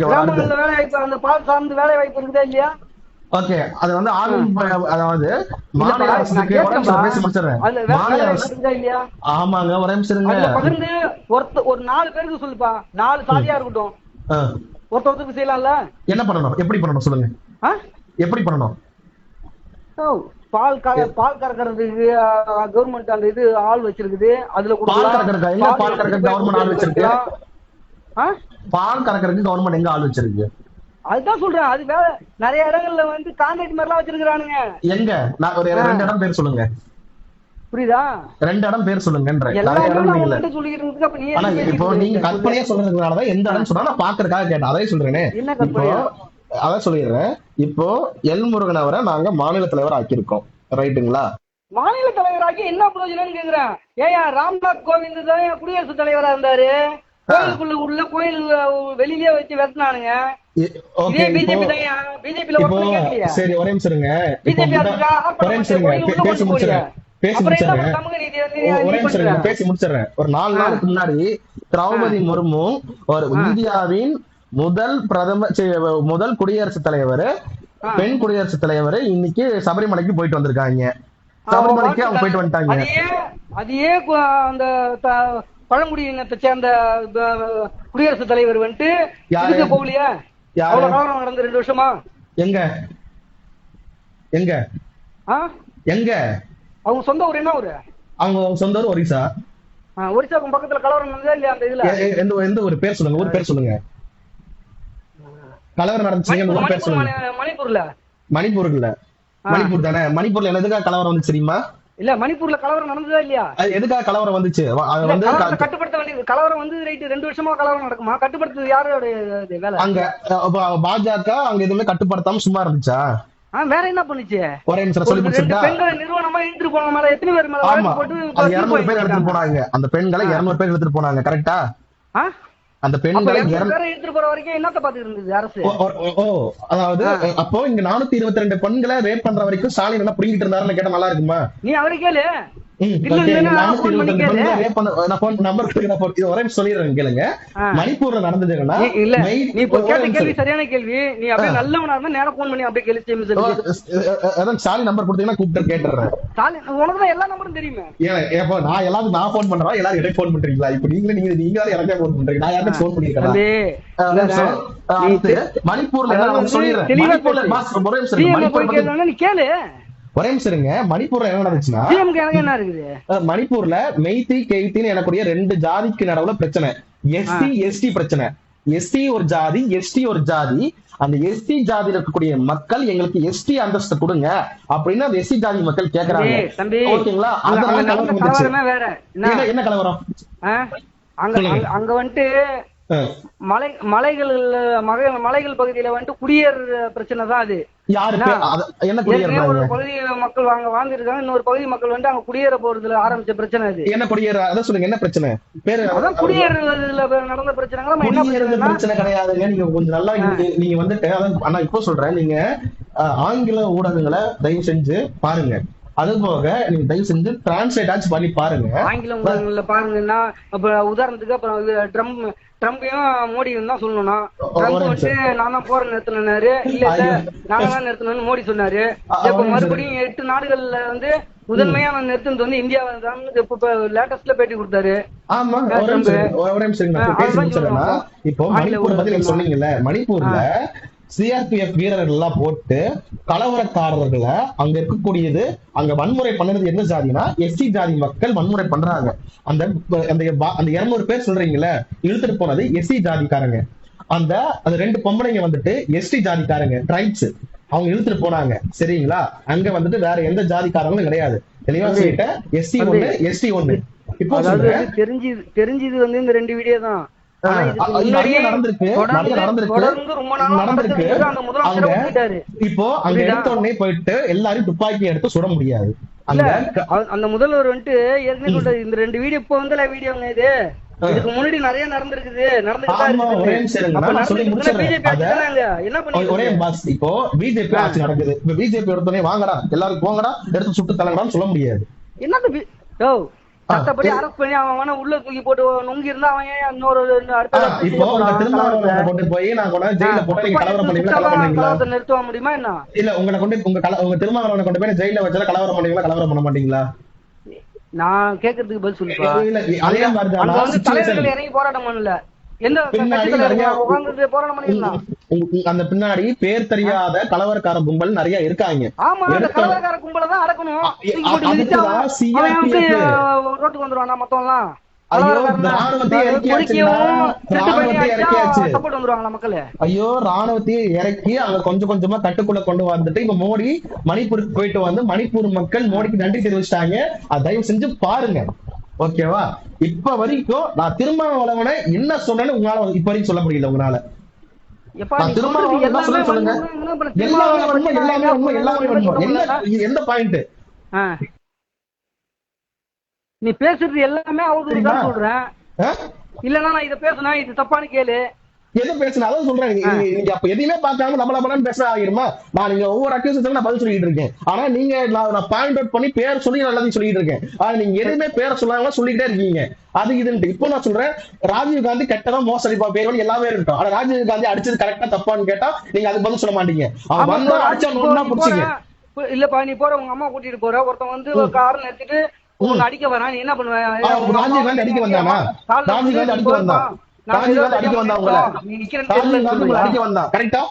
கிராமங்கள்ல வேலை வாய்ப்பு, அந்த பால் சார்ந்து வேலை வாய்ப்பு இருக்குதா இல்லையா? ஓகே, அது வந்து அதாவது மாநில அரசுக்கு பேசி முடிச்சிடுறேன். இல்லையா? ஆமாங்க, ஒரே நிமிஷம் பகிர்ந்து ஒரு 4 பேருக்கு சொல்லுப்பா, 4 சாதியா இருக்கட்டும், ஒருத்தருக்கு செய்யலாம்ல. என்ன பண்ணணும்? எப்படி பண்ணணும் சொல்லுங்க. எப்படி பண்ணணும்? பால் கறக்கிறதுக்கு கவர்மெண்ட் அந்த இது ஆள் வச்சிருக்குது. அதுல பால் கறக்கிறதுக்கு கவர்மெண்ட் ஆள் வச்சிருக்கு. பால் கறக்கிறதுக்கு கவர்மெண்ட் எங்க ஆள் வச்சிருக்கு? அதுதான் சொல்றேன். அது வேற நிறைய இடங்கள்ல வந்து கான்ட்ராக்ட் மாதிரி எல்லாம் வச்சிருக்கானுங்க. எங்க? நான் ஒரு 2 இடம் பேர் சொல்லுங்க. புரியுதா? 2 இடம் பேர் சொல்லுங்கன்ற. இப்போ நீங்க கற்பனையா சொல்றதுனாலதான் எந்த இடம் சொன்னா நான் பாக்குறதுக்காக கேட்டேன். அதே சொல்றேனே. அதான் சொல்லிடுறேன். இப்போ எல்முருகன் அவரை நாங்க மாநில தலைவர் ஆக்கியிருக்கோம், ரைட்டுங்களா? மாநில தலைவராக்கி என்ன பிரயோஜனம் கேக்குறேன். ஏயா ராம்நாத் கோவிந்த் தான் குடியரசுத் தலைவரா இருந்தாரு. கோயிலுக்குள்ள உள்ள கோயில் வெளியிலே வச்சு வெட்டினானுங்க. சரி, ஒரே நிமிஷம் இருங்க. பேசி முடிச்சிடுறேன். ஒரு 4 நாளுக்கு முன்னாடி திரௌபதி முர்மு ஒரு இந்தியாவின் முதல் குடியரசுத் தலைவர், பெண் குடியரசுத் தலைவர், இன்னைக்கு சபரிமலைக்கு போயிட்டு வந்திருக்காங்க. சபரிமலைக்கு அவங்க போயிட்டு வந்துட்டாங்க. அதையே அந்த பழங்குடியினத்தை சேர்ந்த குடியரசுத் தலைவர் வந்துட்டு போகலையா? அவ்வளவு காலம் நடந்த 2 வருஷமா எங்க எங்க எங்க அவங்க சொந்த ஊர் என்ன ஊரு? அவங்க சொந்த ஊர் ஒரிசா. ஒரிசாவுக்கும் பக்கத்துல கலவரம் நடந்ததா இல்லையா அந்த இதுல? எந்த ஒரு பேர் சொல்லுங்க, ஒரு பேர் சொல்லுங்க. கலவரம் நடந்துச்சு ஒரு பேர் சொல்லுங்க. மணிப்பூர்ல. மணிப்பூர்ல மணிப்பூர் தானே? மணிப்பூர்ல எதுக்காக கலவரம் வந்துச்சு தெரியுமா? இல்ல மணிப்பூர்ல கலவரம் நடந்ததா இல்லையா? எதுக்காக கலவரம் வந்துச்சு? கட்டுப்படுத்த வேண்டியது. கலவரம் வந்து ரைட் 2 வருஷமா கலவரம் நடக்குமா? கட்டுப்படுத்துறது யாரோட வேலை? அங்க பாஜக அங்க எதுவுமே கட்டுப்படுத்தாம சும்மா இருந்துச்சா? வேற என்ன பண்ணுச்சு? ஒரே நிமிஷம் சொல்லி முடிச்சுட்டா, பெண்களை நிறுவனமா இழுத்துட்டு போன மேல எத்தனை பேர் மேல வழக்கு போட்டு 200 பேர் எடுத்துட்டு போனாங்க. அந்த பெண்களை 200 பேர் எடுத்துட்டு போனாங்க. கரெக்டா? அந்த பெண்களை எடுத்துட்டு போற வரைக்கும் என்னத்த பாத்து இருந்தது அரசு? அதாவது அப்போ இங்க 422 பெண்களை ரேப் பண்ற வரைக்கும் ஸ்டாலின் என்ன புரிஞ்சிட்டு இருந்தாருன்னு கேட்டா நல்லா இருக்குமா? நீ அவரை கேளு. மணிப்பூர்ல நடந்ததுன்னா சரியான கேள்வி. நீ அப்படியே நல்லவனா இருந்தா நேரம் போன் பண்ணி அப்படியே கேள்வி ஸ்டாலின் நம்பர் கொடுத்தீங்கன்னா கூப்பிட்டு கேட்டுறேன். உனக்குதான் எல்லா நம்பரும் தெரியுமே. நான் எல்லாரும் நான் போன் பண்றேன், எல்லாரும் எனக்கு போன் பண்றீங்களா? இப்ப நீங்க எனக்கே போன் பண்றீங்க. நான் யாருக்கும் போன் பண்ணிருக்கேன். மணிப்பூர்ல சொல்லிடுறேன், நீ கேளு. ஒரே நிமிஷம். மணிப்பூர்ல என்ன நடந்துச்சுன்னா, மணிப்பூர்ல மெய்தி கெய்தின்னு எனக்குரிய 2 ஜாதிக்கு நடுவுல பிரச்சனை. எஸ்டி எஸ்டி பிரச்சனை. எஸ்டி ஒரு ஜாதி, எஸ்டி ஒரு ஜாதி. அந்த எஸ்டி ஜாதியில இருக்கக்கூடிய மக்கள் எங்களுக்கு எஸ்டி அந்தஸ்து கொடுங்க அப்படின்னு அந்த எஸ்டி ஜாதி மக்கள் கேக்குறாங்க. ஓகேங்களா? அதனால கலவரம் வந்துச்சு. என்ன கலவரம்? அங்க வந்துட்டு மலைகள் பகுதியில வந்துட்டு குடியேற பிரச்சனை தான் அது. ஒரு பகுதி மக்கள் வாழ்ந்துருக்காங்க, இன்னொரு பகுதி மக்கள் வந்து அங்க குடியேற போறதுல ஆரம்பிச்ச பிரச்சனை அது. என்ன குடியேற? அதான் சொல்லுங்க, என்ன பிரச்சனை? அதான் குடியேறதுல நடந்த பிரச்சனைகள். என்ன பிரச்சனை கிடையாதுங்க. நீங்க கொஞ்சம் நல்லா நீங்க வந்துட்டு ஆனா இப்போ சொல்றேன், நீங்க ஆங்கில ஊடகங்களை தயவு செஞ்சு பாருங்க. அது போக நீங்க தயவு செஞ்சு டிரான்ஸ்லேட் ஆச்சு பண்ணி பாருங்க. ஆங்கில ஊடகங்கள்ல பாருங்கன்னா, அப்ப உதாரணத்துக்கு அப்புறம் ட்ரம்பையும் மோடியும் தான் சொல்லணும். ட்ரம்ப் வந்து நான் தான் போற நிறுத்தினாரு, இல்ல நாங்க தான் நிறுத்தணும்னு மோடி சொன்னாரு. இப்ப மறுபடியும் 8 நாடுகள்ல வந்து முதன்மையா நான் நிறுத்தினது வந்து இந்தியாவை தான் இப்ப லேட்டஸ்ட்ல பேட்டி கொடுத்தாரு. ஆமா, இப்போ மணிப்பூர் பத்தி நீங்க சொன்னீங்கல்ல, மணிப்பூர்ல சிஆர்பிஎஃப் வீரர்கள் எல்லாம் போட்டு கலவரக்காரர்களை அங்க இருக்கக்கூடியது, அங்க வன்முறை பண்ணது என்ன ஜாதினா எஸ்டி ஜாதி மக்கள் வன்முறை பண்றாங்க. அந்த 200 பேர் சொல்றீங்கல்ல, இழுத்துட்டு போனது எஸ்சி ஜாதிக்காரங்க. அந்த 2 பொம்பளைங்க வந்துட்டு எஸ்டி ஜாதிக்காரங்க, ட்ரைப்ஸ். அவங்க இழுத்துட்டு போனாங்க. சரிங்களா? அங்க வந்துட்டு வேற எந்த ஜாதிக்காரங்களும் கிடையாது. தெளிவா சொல்லிட்டு எஸ்சி 1 எஸ்டி 1. இப்போ தெரிஞ்சது வந்து இந்த 2 வீடியோ தான். இப்போ அங்க எடுத்த உடனே போயிட்டு எல்லாரும் துப்பாக்கி எடுத்து சுட முடியாது. அந்த முதல்வர் வந்துட்டு ஏற்கனவே இந்த 2 வீடியோ இப்ப வந்து வீடியோங்க இது. இதுக்கு முன்னாடி நிறைய நடந்திருக்குது. இப்போ பிஜேபி ஆட்சி நடக்குது. இப்ப பிஜேபி எடுத்தோடனே வாங்கடா எல்லாரும் போங்கடா எடுத்து சுட்டு தலங்கடான்னு சொல்ல முடியாது. என்ன சட்டப்படி அரெஸ்ட் பண்ணி அவன் உள்ள தூக்கி போட்டு நொங்கி இருந்தா அவன் இன்னொரு கொண்டு போய் நான் கூட ஜெயில போட்டு நீங்க கலவரம் பண்ணுவீங்களா? நிறுத்த முடியுமா என்ன? இல்ல உங்களை கொண்டு உங்க திருமாவளவனை கொண்டு போய் ஜெயில வச்சாலும் கலவரம் பண்ணுவீங்களா? கலவரம் பண்ண மாட்டீங்களா? நான் கேக்குறதுக்கு பதில் சொல்லுப்பா. அதே மாதிரி தலைவர்கள் இறங்கி போராட்டம் பண்ணல. அந்த பின்னாடி பேர் தெரியாத கலவரக்கார கும்பல் நிறைய இருக்காங்க. கலவரக்கார கும்பல தான் அடக்கணும். ரோட்டுக்கு வந்துருவானா மொத்தம் எல்லாம் ஐயோ ராணுவத்தையே இறக்கி அங்க கொஞ்சம் கொஞ்சமா கட்டுக்குள்ள கொண்டு வந்துட்டு இப்ப மோடி மணிப்பூருக்கு போயிட்டு வந்து மணிப்பூர் மக்கள் மோடிக்கு நன்றி தெரிவிச்சிட்டாங்க. அதை தயவு செஞ்சு பாருங்க. ஓகேவா? இப்ப வரைக்கும் நான் திருமாவளவனை என்ன சொன்னேன்னு உங்களால இப்ப வரைக்கும் சொல்ல முடியல. உங்களால எந்த பாயிண்ட் நீ பேசுறது எல்லாமே அவதூறு தான் சொல்றேன். இல்லன்னா நான் இத பேசுனா இது தப்பான்னு கேளு. எது பேசுனா அதான் சொல்றேன். நீங்க அப்ப எதையுமே பார்க்காம நம்மள பேச ஆகிருமா? நான் நீங்க ஒவ்வொரு அக்யூசேஷனும் நான் பதில் சொல்லிட்டு இருக்கேன். ஆனா நீங்க நான் பாயிண்ட் அவுட் பண்ணி பேர் சொல்லி நல்லதையும் சொல்லிட்டு இருக்கேன். ஆனா நீங்க எதுவுமே பேரை சொல்லாம சொல்லிக்கிட்டே இருக்கீங்க. அது இதுன்ட்டு இப்போ நான் சொல்றேன், ராஜீவ் காந்தி கெட்டதா மோசடி பேர் எல்லாமே இருக்கட்டும். ஆனா ராஜீவ் காந்தி அடிச்சது கரெக்டா தப்பான்னு கேட்டா நீங்க அதுக்கு பதில் சொல்ல மாட்டீங்க. அவன் வந்தா அடிச்சா புடிச்சீங்க. இல்லப்பா நீ போற உங்க அம்மா கூட்டிட்டு போற ஒருத்தன் வந்து கார் நிறுத்திட்டு உங்க அடிக்க வரான், நீ என்ன பண்ணுவ? ராஜீவ் காந்தி அடிக்க வந்தானா? ராஜீவ் காந்தி அடிக்க வந்தான். ராஜீவ் காந்தி அடிக்க வந்தான் உங்களை. ராஜீவ் காந்தி உங்களை அடிக்க வந்தான். கரெக்டா?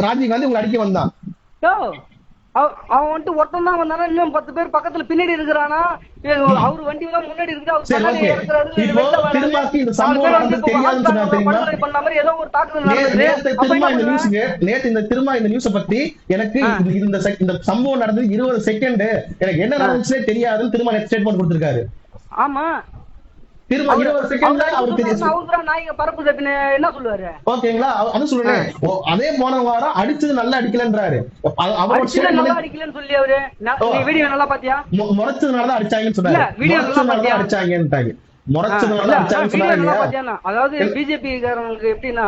ராஜீவ் காந்தி உங்களை அடிக்க வந்தான். அவன் வந்துட்டு ஒருத்தன் தான் வந்தானா, இன்னும் 10 பேர் பக்கத்துல பின்னாடி இருக்கிறானா, அவரு வண்டி தான் முன்னாடி இருக்குது, அவர் சரி, பின்னாடி okay. இருக்கிறாரு, இப்போ வெளில வராரு. திருமாக்கு இந்த 4 சம்பவம் பேர் நடந்து வந்து தெரியாதுன்னு சொன்னா தெரியுமா? படுகொலை பண்ண மாதிரி ஏதோ ஒரு தாக்குதல் நடந்தது. நேத்து அப்ப திரும்ப என்ன இந்த பண்ணுவேன்? நியூஸ்க்கு எனக்கு இந்த சம்பவம் நடந்தது 20 செகண்ட், எனக்கு என்ன நடந்துச்சுனே தெரியாதுன்னு திரும்ப ஸ்டேட்மெண்ட் கொடுத்திருக்காரு. ஆமா, திரும்ப 20 செகண்ட்ல அவருக்கு தெரியும். அவர்தான் நாயக பரப்பு தப்பின என்ன சொல்லுவாரு? ஓகேங்களா, அது சொல்றேன். அதே போன வாரம் அடிச்சது நல்லா அடிக்கலன்றாரு. அவரோட அடிச்சது நல்லா அடிக்கலன்னு சொல்லி அவரு, நீ வீடியோ நல்லா பாத்தியா? முறைச்சதுனாலதான் அடிச்சாங்கன்னு சொன்னாரு. வீடியோ நல்லா பாத்தியா? அடிச்சாங்கன்றாங்க. அதாவது பிஜேபி காரங்களுக்கு எப்படின்னா,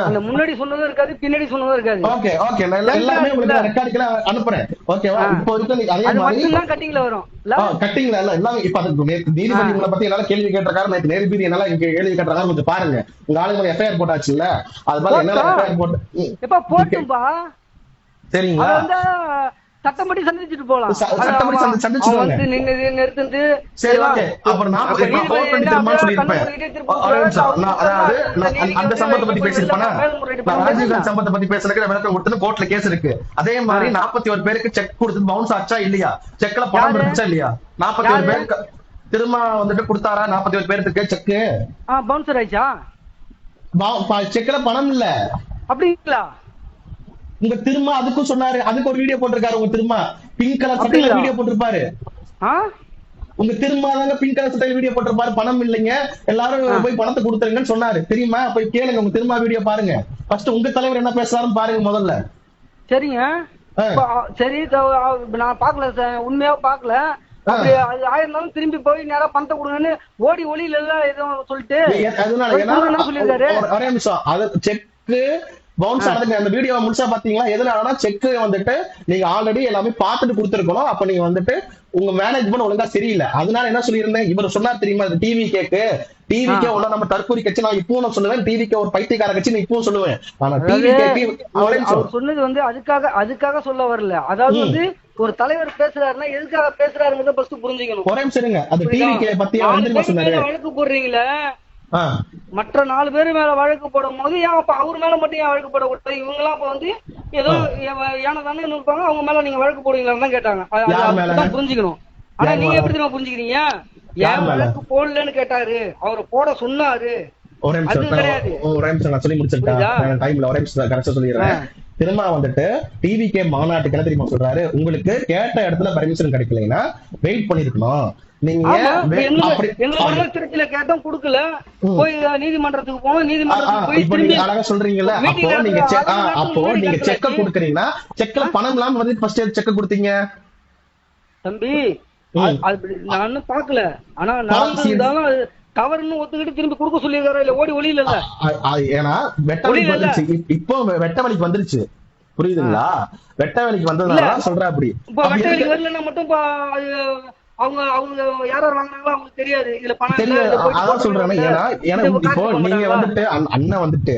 அந்த முன்னாடி சொன்னதும் இருக்காது, பின்னாடி சொன்னதும் இருக்காது. எல்லாமே உங்களுக்கு ரெக்கார்டுல அனுப்புறேன். ஓகேவா? இப்போ இருக்கு அதே மாதிரி கட்டிங்ல வரும். கட்டிங்ல எல்லாம் எல்லாமே இப்ப அதுக்கு நீதிபதிகளை பத்தி என்னால கேள்வி கேட்டிருக்காரு. நேற்று நேர்பீதி என்னால இங்க கேள்வி கேட்டிருக்காரு. கொஞ்சம் பாருங்க, உங்க ஆளுங்க எஃப்ஐஆர் போட்டாச்சுல்ல, அது மாதிரி என்ன எஃப்ஐஆர் போட்டு எப்ப போட்டும்பா? சரிங்களா, சட்டப்படி சந்திச்சுட்டு போலாம். சட்டப்படி சந்திச்சுடுவாங்க. நிறுத்து. சரி, ஓகே. அப்புறம் நான் சொல்லியிருப்பேன். அதாவது அந்த சம்பவத்தை பத்தி பேசியிருப்பேனா, ராஜீவ்காந்தி சம்பவத்தை பத்தி பேசுறதுக்கு விளக்கம் கொடுத்து கோர்ட்ல கேஸ் இருக்கு. அதே மாதிரி 41 பேருக்கு செக் கொடுத்து பவுன்ஸ் ஆச்சா இல்லையா, செக்ல பணம் இருந்துச்சா இல்லையா, 41 பேருக்கு திரும்ப வந்துட்டு கொடுத்தாரா, 41 பேருக்கு செக் பவுன்சர் ஆயிச்சா, செக்ல பணம் இல்ல அப்படிங்களா? உங்க திரும்ப அதுக்கும் சொன்னாரு, அதுக்கு ஒரு வீடியோ போட்டிருக்காரு. உங்க திரும்ப பிங்க் கலர் சட்டையில வீடியோ போட்டிருப்பாரு. உங்க திரும்ப தாங்க பிங்க் கலர் சட்டையில வீடியோ போட்டிருப்பாரு. பணம் இல்லைங்க, எல்லாரும் போய் பணத்தை கொடுத்துருங்கன்னு சொன்னாரு. தெரியுமா? போய் கேளுங்க, உங்க திரும்ப வீடியோ பாருங்க. ஃபர்ஸ்ட் உங்க தலைவர் என்ன பேசுறாருன்னு பாருங்க முதல்ல. சரிங்க, சரி, நான் பாக்கல, உண்மையா பாக்கல. அப்படி அது ஆயிருந்தாலும் திரும்பி போய் நேரா பணத்தை கொடுங்கன்னு ஓடி ஒளியில எல்லாம் எதுவும் சொல்லிட்டு சொல்லிருக்காரு. ஒரே நிமிஷம், அது செக் பவுன்ஸ் ஆனதுக்கு அந்த வீடியோ முழுசா பாத்தீங்களா? எதுனாலனா செக் வந்துட்டு நீங்க ஆல்ரெடி எல்லாமே பாத்துட்டு கொடுத்துருக்கணும். அப்ப நீங்க வந்துட்டு உங்க மேனேஜ்மெண்ட் ஒழுங்கா சரியில்லை. அதனால என்ன சொல்லியிருந்தேன், இவர் சொன்னா தெரியுமா, டிவி டிவிக்கே உள்ள நம்ம தற்கூரி கட்சி நான் இப்பவும் நான் சொல்லுவேன், டிவிக்கே ஒரு பைத்தியக்கார கட்சி நான் இப்பவும் சொல்லுவேன். ஆனா அவர் சொன்னது வந்து அதுக்காக சொல்ல வரல. அதாவது வந்து ஒரு தலைவர் பேசுறாருன்னா எதுக்காக பேசுறாருங்கிறத ஃபர்ஸ்ட் புரிஞ்சுக்கணும். ஒரே சரிங்க, அது டிவிக்கே பத்தி வழக்கு போடுறீங்களே, மற்ற 4 பேர் மேல வழக்கு போடும் போது ஏன் அப்ப அவர் மேல மட்டும் ஏன் வழக்கு போடக்கூடாது? இவங்க எல்லாம் அப்ப வந்து ஏதோ ஏன தானே இருப்பாங்க, அவங்க மேல நீங்க வழக்கு போடுவீங்களான்னு தான் கேட்டாங்க. புரிஞ்சுக்கணும். ஆனா நீங்க எப்படி தெரியுமா புரிஞ்சுக்கிறீங்க? ஏன் வழக்கு போடலன்னு கேட்டாரு, அவரை போட சொன்னாரு. சொல்லி முடிச்சிருக்கேன் டைம்ல. ஒரே கரெக்டா சொல்லிடுறேன். திரும்ப வந்துட்டு டிவிகே மாநாட்டுக்கு என்ன தெரியுமா சொல்றாரு, உங்களுக்கு கேட்ட இடத்துல பர்மிஷன் கிடைக்கலைன்னா வெயிட் பண்ணிருக்கணும். நீங்க திருச்சியில கேட்டோம் கொடுக்கல, போய் நீதிமன்றத்துக்கு போனோம், நீதிமன்றத்துக்கு அழகா சொல்றீங்கல்ல. அப்போ நீங்க செக்க கொடுக்குறீங்கன்னா செக்ல பணம் இல்லாம வந்து ஃபர்ஸ்ட் செக் கொடுத்தீங்க தம்பி. நான் பாக்கல, ஆனா நடந்திருந்தாலும் தவறுன்னு ஒத்துக்கிட்டு திரும்பி கொடுக்க சொல்லிருக்காரு. இல்ல ஓடி ஒளி இல்ல, ஏன்னா வெட்ட வலிக்கு வந்துருச்சு. இப்போ வெட்ட வலிக்கு வந்துருச்சு, புரியுதுங்களா? வெட்ட வலிக்கு வந்ததுனால சொல்றேன். அப்படி இப்போ வெட்ட வலிக்கு வரலன்னா மட்டும் அவங்க யாரோ வாங்குறாங்களோ அவங்களுக்கு தெரியாது. இதுல பணம் அதான் சொல்றாங்க. ஏன்னா இப்போ நீங்க வந்துட்டு அண்ணன் வந்துட்டு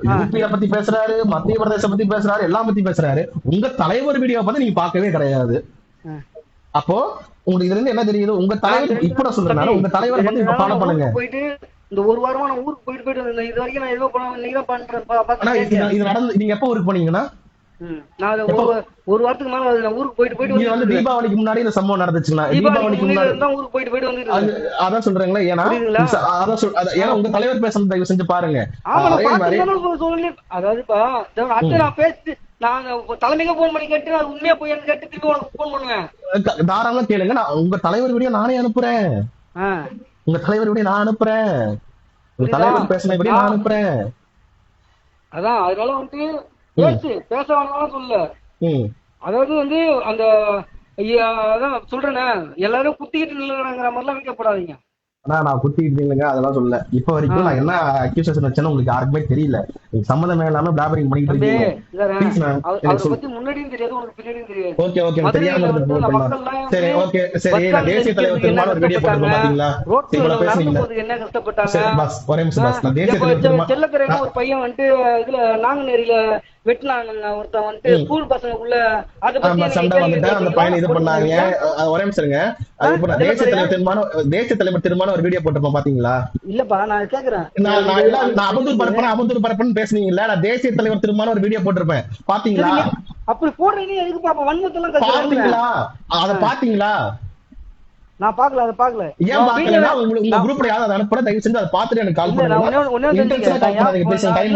யூபியை பத்தி பேசுறாரு, மத்திய பிரதேச பத்தி பேசுறாரு, எல்லாம் பத்தி பேசுறாரு. உங்க தலைவர் வீடியோ பத்தி நீங்க பார்க்கவே கிடையாது. அப்போ உங்களுக்கு இதுல இருந்து என்ன தெரியுது, உங்க தலைவர் இப்ப நான் சொல்றேன், உங்க தலைவரை பத்தி இப்ப ஃபாலோ பண்ணுங்க. போயிட்டு இந்த ஒரு வாரமா நான் ஊருக்கு போயிட்டு இது வரைக்கும் நான் எதுவும் பண்ண, நீங்க தான் பண்றேன். இது நடந்து நீங்க எப்ப ஊருக்கு போனீங்கன்னா? நான் ஒரு வாரத்துக்கு மேல ஊருக்கு போயிட்டு வந்து தீபாவளிக்கு முன்னாடி இந்த சம்பவம் நடந்துச்சுங்களா? தீபாவளிக்கு முன்னாடி தான் ஊருக்கு போயிட்டு வந்து அதான் சொல்றீங்களா? ஏன்னா ஏன்னா உங்க தலைவர் பேசுறது தயவு செஞ்சு பாருங்க. அதாவதுப்பா நான் பேசி நான் தலைமைக்கு போன் பண்ணி கேட்டு அது உண்மையா போய் கேட்டு திருப்பி உனக்கு போன் பண்ணுவேன். தாராளமா கேளுங்க, நான் உங்க தலைவர் வீடியோ நானே அனுப்புறேன். உங்க தலைவர் வீடியோ நான் அனுப்புறேன். உங்க தலைவர் பேசின வீடியோ நான் அனுப்புறேன். அதான் அதனால வந்து பேச வேணாம் சொல்ல. அதாவது வந்து அந்த அதான் சொல்றேனே, எல்லாரும் குத்திக்கிட்டு நில்லுங்கிற மாதிரிலாம் வைக்கப்படாதீங்க. ஆனா நான் குத்திக்கிட்டு இல்லைங்க, அதெல்லாம் சொல்ல. இப்ப வரைக்கும் நான் என்ன அக்யூசேஷன் வச்சேன்னு உங்களுக்கு யாருக்குமே தெரியல. நீங்க சம்மந்தமே இல்லாம பிளாபரிங் பண்ணிட்டு இருக்கீங்க. முன்னாடியும் தெரியாது, உங்களுக்கு பின்னாடியும் தெரியாது. ஓகே ஓகே, தெரியாம இருந்து சரி ஓகே சரி. நான் தேசிய தலைவர் திரும்ப ஒரு வீடியோ போட்டுருக்கேன் பாத்தீங்களா? இவ்வளவு பேசுறீங்க, என்ன கஷ்டப்பட்டாங்க. பஸ் ஒரே நிமிஷம் பஸ். நான் தேசிய தலைவர் திரும்ப செல்லக்கரையில ஒரு பையன் வந்துட்டு இதுல நாங்குநேரியில வெட்டினாங்க. ஒருத்தன் வந்துட்டு ஸ்கூல் பசங்களுக்குள்ள அதை பத்தி சண்டை வந்துட்டு அந்த பையனை இது பண்ணாங்க. ஒரே நிமிஷம்ங்க. தேசிய தலைவர் திரும்ப ஒரு வீடியோ போட்டிருப்போம் பாத்தீங்களா? இல்லப்பா நான் கேக்குறேன், நான் அவதூறு பரப்புன்னு பேசுனீங்கல்ல. நான் தேசிய தலைவர் திரும்ப ஒரு வீடியோ போட்டிருப்பேன் பாத்தீங்களா? அப்படி போடுறீங்க எதுக்கு பாப்பா வன்மத்தெல்லாம் கத்துறாங்க. பாத்தீங்களா அத பாத்தீங்களா? நான் பாக்கல, அதை பாக்கல. ஏன் பாக்கலன்னா உங்க குரூப்ல யாராவது அனுப்புற தயவு செஞ்சு அதை பாத்துட்டு எனக்கு கால் பண்ணுங்க. ஒண்ணே இன்டென்ஷனா கால் பண்ணாதீங்க, பேசுங்க டைம்